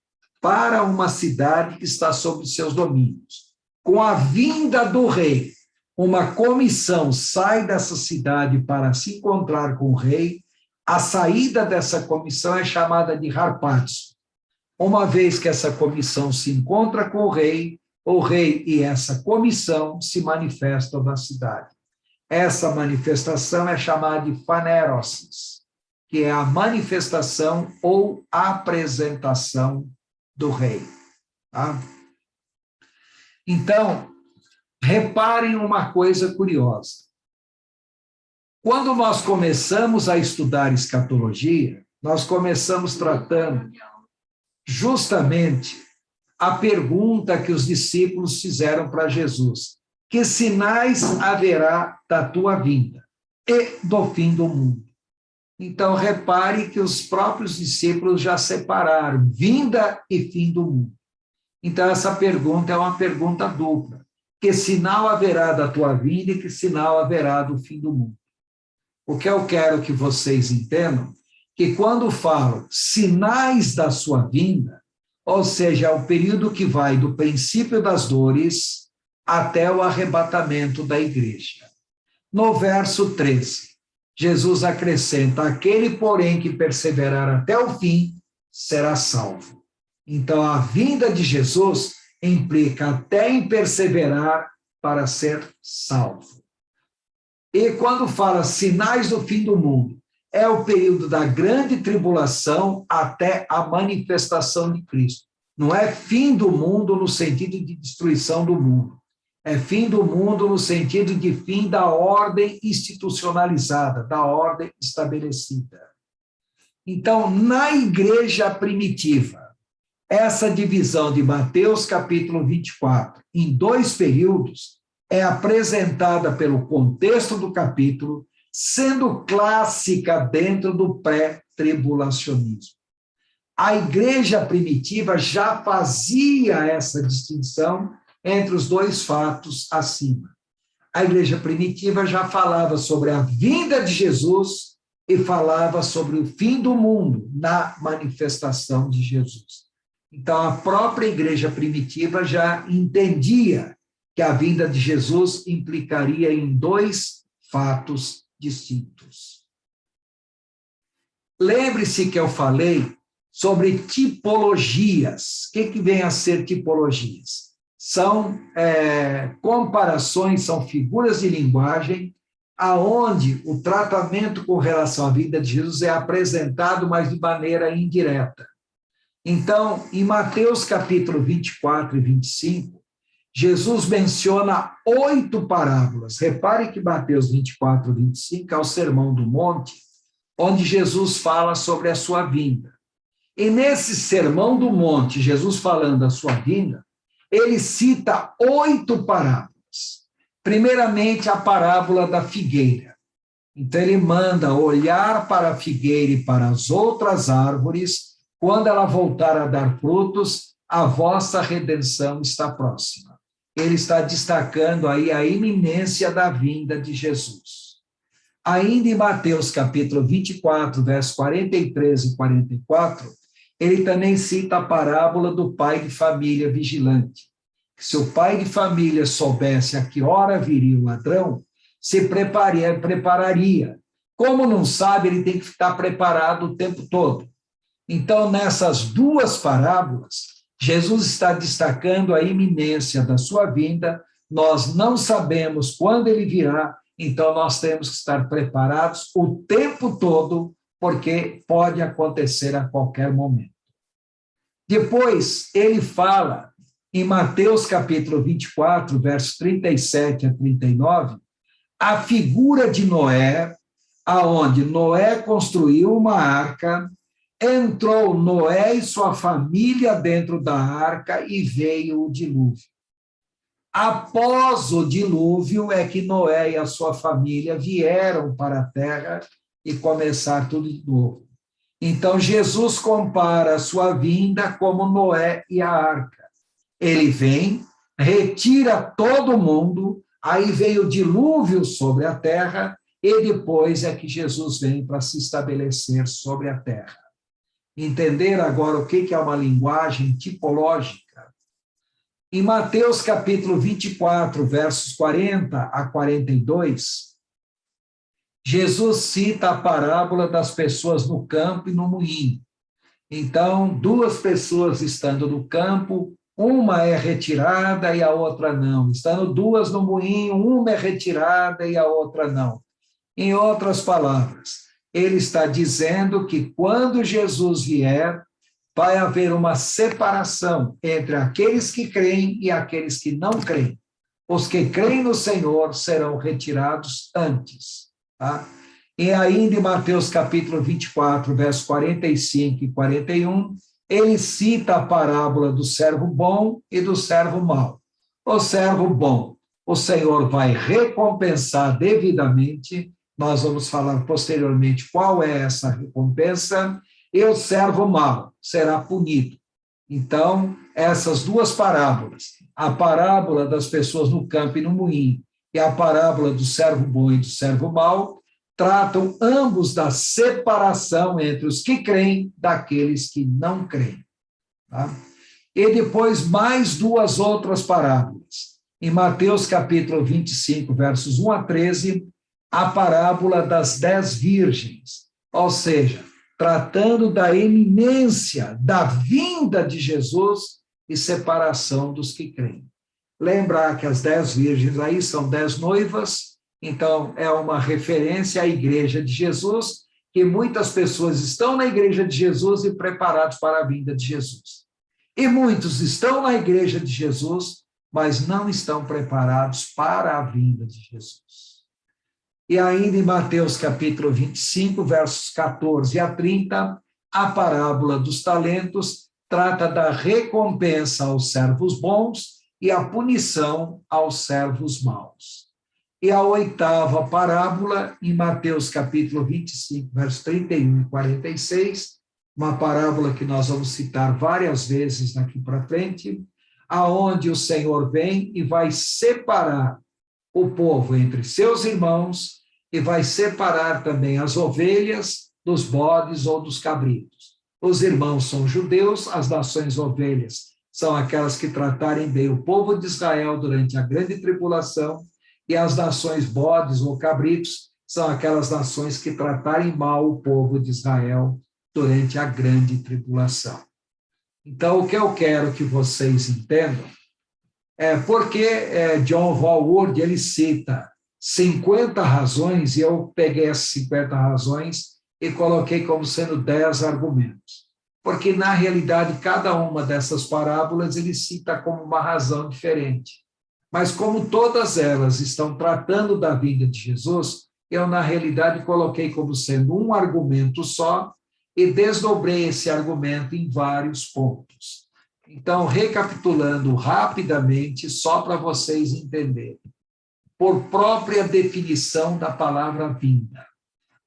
para uma cidade que está sob seus domínios. Com a vinda do rei, uma comissão sai dessa cidade para se encontrar com o rei. A saída dessa comissão é chamada de harpazo. Uma vez que essa comissão se encontra com o rei e essa comissão se manifestam na cidade. Essa manifestação é chamada de phanerosis, que é a manifestação ou apresentação do rei. Tá? Então, reparem uma coisa curiosa. Quando nós começamos a estudar escatologia, nós começamos tratando justamente a pergunta que os discípulos fizeram para Jesus: que sinais haverá da tua vinda e do fim do mundo? Então, repare que os próprios discípulos já separaram vinda e fim do mundo. Então, essa pergunta é uma pergunta dupla. Que sinal haverá da tua vinda e que sinal haverá do fim do mundo? O que eu quero que vocês entendam, que quando falo sinais da sua vinda, ou seja, é o período que vai do princípio das dores até o arrebatamento da igreja. No verso 13, Jesus acrescenta: aquele, porém, que perseverar até o fim, será salvo. Então, a vinda de Jesus implica até em perseverar para ser salvo. E quando fala sinais do fim do mundo, é o período da grande tribulação até a manifestação de Cristo. Não é fim do mundo no sentido de destruição do mundo. É fim do mundo no sentido de fim da ordem institucionalizada, da ordem estabelecida. Então, na igreja primitiva, essa divisão de Mateus capítulo 24 em 2 períodos é apresentada pelo contexto do capítulo, sendo clássica dentro do pré-tribulacionismo. A igreja primitiva já fazia essa distinção entre os 2 fatos acima. A igreja primitiva já falava sobre a vinda de Jesus e falava sobre o fim do mundo na manifestação de Jesus. Então, a própria igreja primitiva já entendia que a vinda de Jesus implicaria em 2 fatos distintos. Lembre-se que eu falei sobre tipologias. O que vem a ser tipologias? São comparações, são figuras de linguagem, aonde o tratamento com relação à vida de Jesus é apresentado, mas de maneira indireta. Então, em Mateus capítulo 24 e 25, Jesus menciona 8 parábolas. Repare que Mateus 24 e 25 é o Sermão do Monte, onde Jesus fala sobre a sua vinda. E nesse Sermão do Monte, Jesus falando da sua vinda, ele cita 8 parábolas. Primeiramente, a parábola da figueira. Então, ele manda olhar para a figueira e para as outras árvores. Quando ela voltar a dar frutos, a vossa redenção está próxima. Ele está destacando aí a iminência da vinda de Jesus. Ainda em Mateus capítulo 24, versos 43 e 44, ele também cita a parábola do pai de família vigilante. Se o pai de família soubesse a que hora viria o ladrão, se prepararia. Como não sabe, ele tem que estar preparado o tempo todo. Então, nessas 2 parábolas, Jesus está destacando a iminência da sua vinda. Nós não sabemos quando ele virá, então nós temos que estar preparados o tempo todo, porque pode acontecer a qualquer momento. Depois, ele fala, em Mateus capítulo 24, versos 37 a 39, a figura de Noé, aonde Noé construiu uma arca, entrou Noé e sua família dentro da arca e veio o dilúvio. Após o dilúvio é que Noé e a sua família vieram para a terra e começar tudo de novo. Então, Jesus compara a sua vinda como Noé e a arca. Ele vem, retira todo mundo, aí vem o dilúvio sobre a terra e depois é que Jesus vem para se estabelecer sobre a terra. Entender agora o que é uma linguagem tipológica. Em Mateus capítulo 24, versos 40 a 42, Jesus cita a parábola das pessoas no campo e no moinho. Então, 2 pessoas estando no campo, uma é retirada e a outra não. Estando 2 no moinho, uma é retirada e a outra não. Em outras palavras, ele está dizendo que quando Jesus vier, vai haver uma separação entre aqueles que creem e aqueles que não creem. Os que creem no Senhor serão retirados antes. Tá? E ainda em Mateus capítulo 24, versos 45 e 41, ele cita a parábola do servo bom e do servo mau. O servo bom, o Senhor vai recompensar devidamente. Nós vamos falar posteriormente qual é essa recompensa. E o servo mau será punido. Então, essas 2 parábolas, a parábola das pessoas no campo e no moinho, e a parábola do servo bom e do servo mau, tratam ambos da separação entre os que creem daqueles que não creem. Tá? E depois mais duas outras parábolas. Em Mateus capítulo 25, versos 1 a 13, a parábola das 10 virgens, ou seja, tratando da iminência da vinda de Jesus e separação dos que creem. Lembrar que as 10 virgens aí são 10 noivas, então é uma referência à igreja de Jesus, que muitas pessoas estão na igreja de Jesus e preparados para a vinda de Jesus. E muitos estão na igreja de Jesus, mas não estão preparados para a vinda de Jesus. E ainda em Mateus capítulo 25, versos 14 a 30, a parábola dos talentos trata da recompensa aos servos bons e a punição aos servos maus. E a oitava parábola, em Mateus capítulo 25, versos 31 e 46, uma parábola que nós vamos citar várias vezes daqui para frente, aonde o Senhor vem e vai separar o povo entre seus irmãos e vai separar também as ovelhas dos bodes ou dos cabritos. Os irmãos são judeus, as nações ovelhas são aquelas que tratarem bem o povo de Israel durante a grande tribulação, e as nações bodes ou cabritos são aquelas nações que tratarem mal o povo de Israel durante a grande tribulação. Então, o que eu quero que vocês entendam é porque John Walvoord, ele cita 50 razões, e eu peguei essas 50 razões e coloquei como sendo 10 argumentos. Porque, na realidade, cada uma dessas parábolas ele cita como uma razão diferente. Mas, como todas elas estão tratando da vinda de Jesus, eu, na realidade, coloquei como sendo um argumento só e desdobrei esse argumento em vários pontos. Então, recapitulando rapidamente, só para vocês entenderem. Por própria definição da palavra vinda,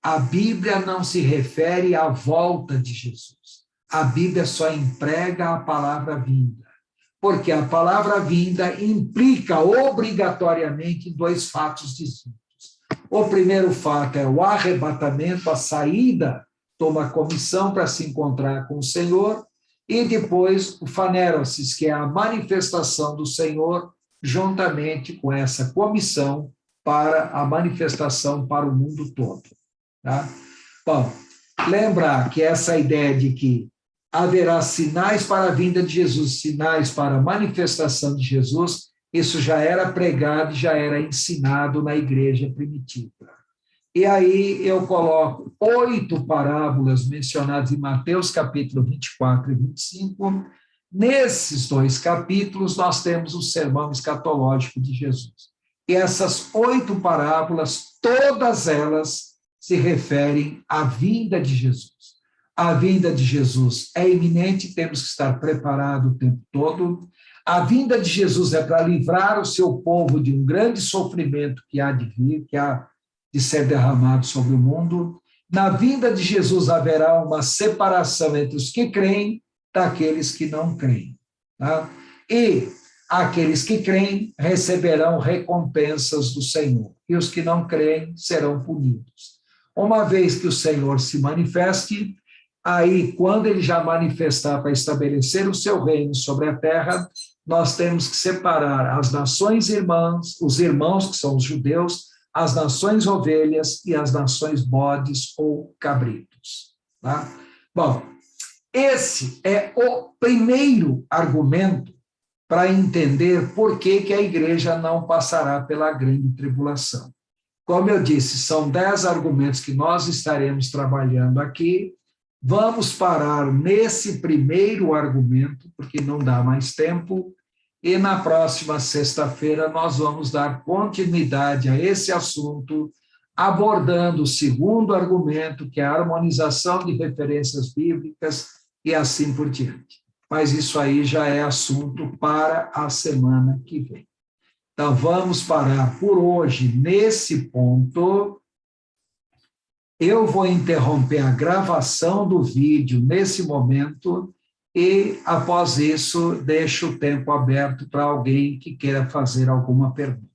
a Bíblia não se refere à volta de Jesus. A Bíblia só emprega a palavra vinda, porque a palavra vinda implica obrigatoriamente dois fatos distintos. O primeiro fato é o arrebatamento, a saída de uma comissão para se encontrar com o Senhor, e depois o fanerosis, que é a manifestação do Senhor, juntamente com essa comissão para a manifestação para o mundo todo. Tá? Bom, lembrar que essa ideia de que haverá sinais para a vinda de Jesus, sinais para a manifestação de Jesus, isso já era pregado e já era ensinado na igreja primitiva. E aí eu coloco 8 parábolas mencionadas em Mateus capítulo 24 e 25. Nesses 2 capítulos, nós temos o sermão escatológico de Jesus. E essas 8 parábolas, todas elas se referem à vinda de Jesus. A vinda de Jesus é iminente, temos que estar preparados o tempo todo. A vinda de Jesus é para livrar o seu povo de um grande sofrimento que há de vir, que há de ser derramado sobre o mundo. Na vinda de Jesus haverá uma separação entre os que creem daqueles que não creem. Tá? E aqueles que creem receberão recompensas do Senhor, e os que não creem serão punidos. Uma vez que o Senhor se manifeste, aí, quando ele já manifestar para estabelecer o seu reino sobre a terra, nós temos que separar as nações irmãs, os irmãos que são os judeus, as nações ovelhas e as nações bodes ou cabritos. Tá? Bom, esse é o primeiro argumento para entender por que a igreja não passará pela grande tribulação. Como eu disse, são 10 argumentos que nós estaremos trabalhando aqui. Vamos parar nesse primeiro argumento, porque não dá mais tempo, e na próxima sexta-feira nós vamos dar continuidade a esse assunto, abordando o segundo argumento, que é a harmonização de referências bíblicas, e assim por diante. Mas isso aí já é assunto para a semana que vem. Então, vamos parar por hoje nesse ponto. Eu vou interromper a gravação do vídeo nesse momento e, após isso, deixo o tempo aberto para alguém que queira fazer alguma pergunta.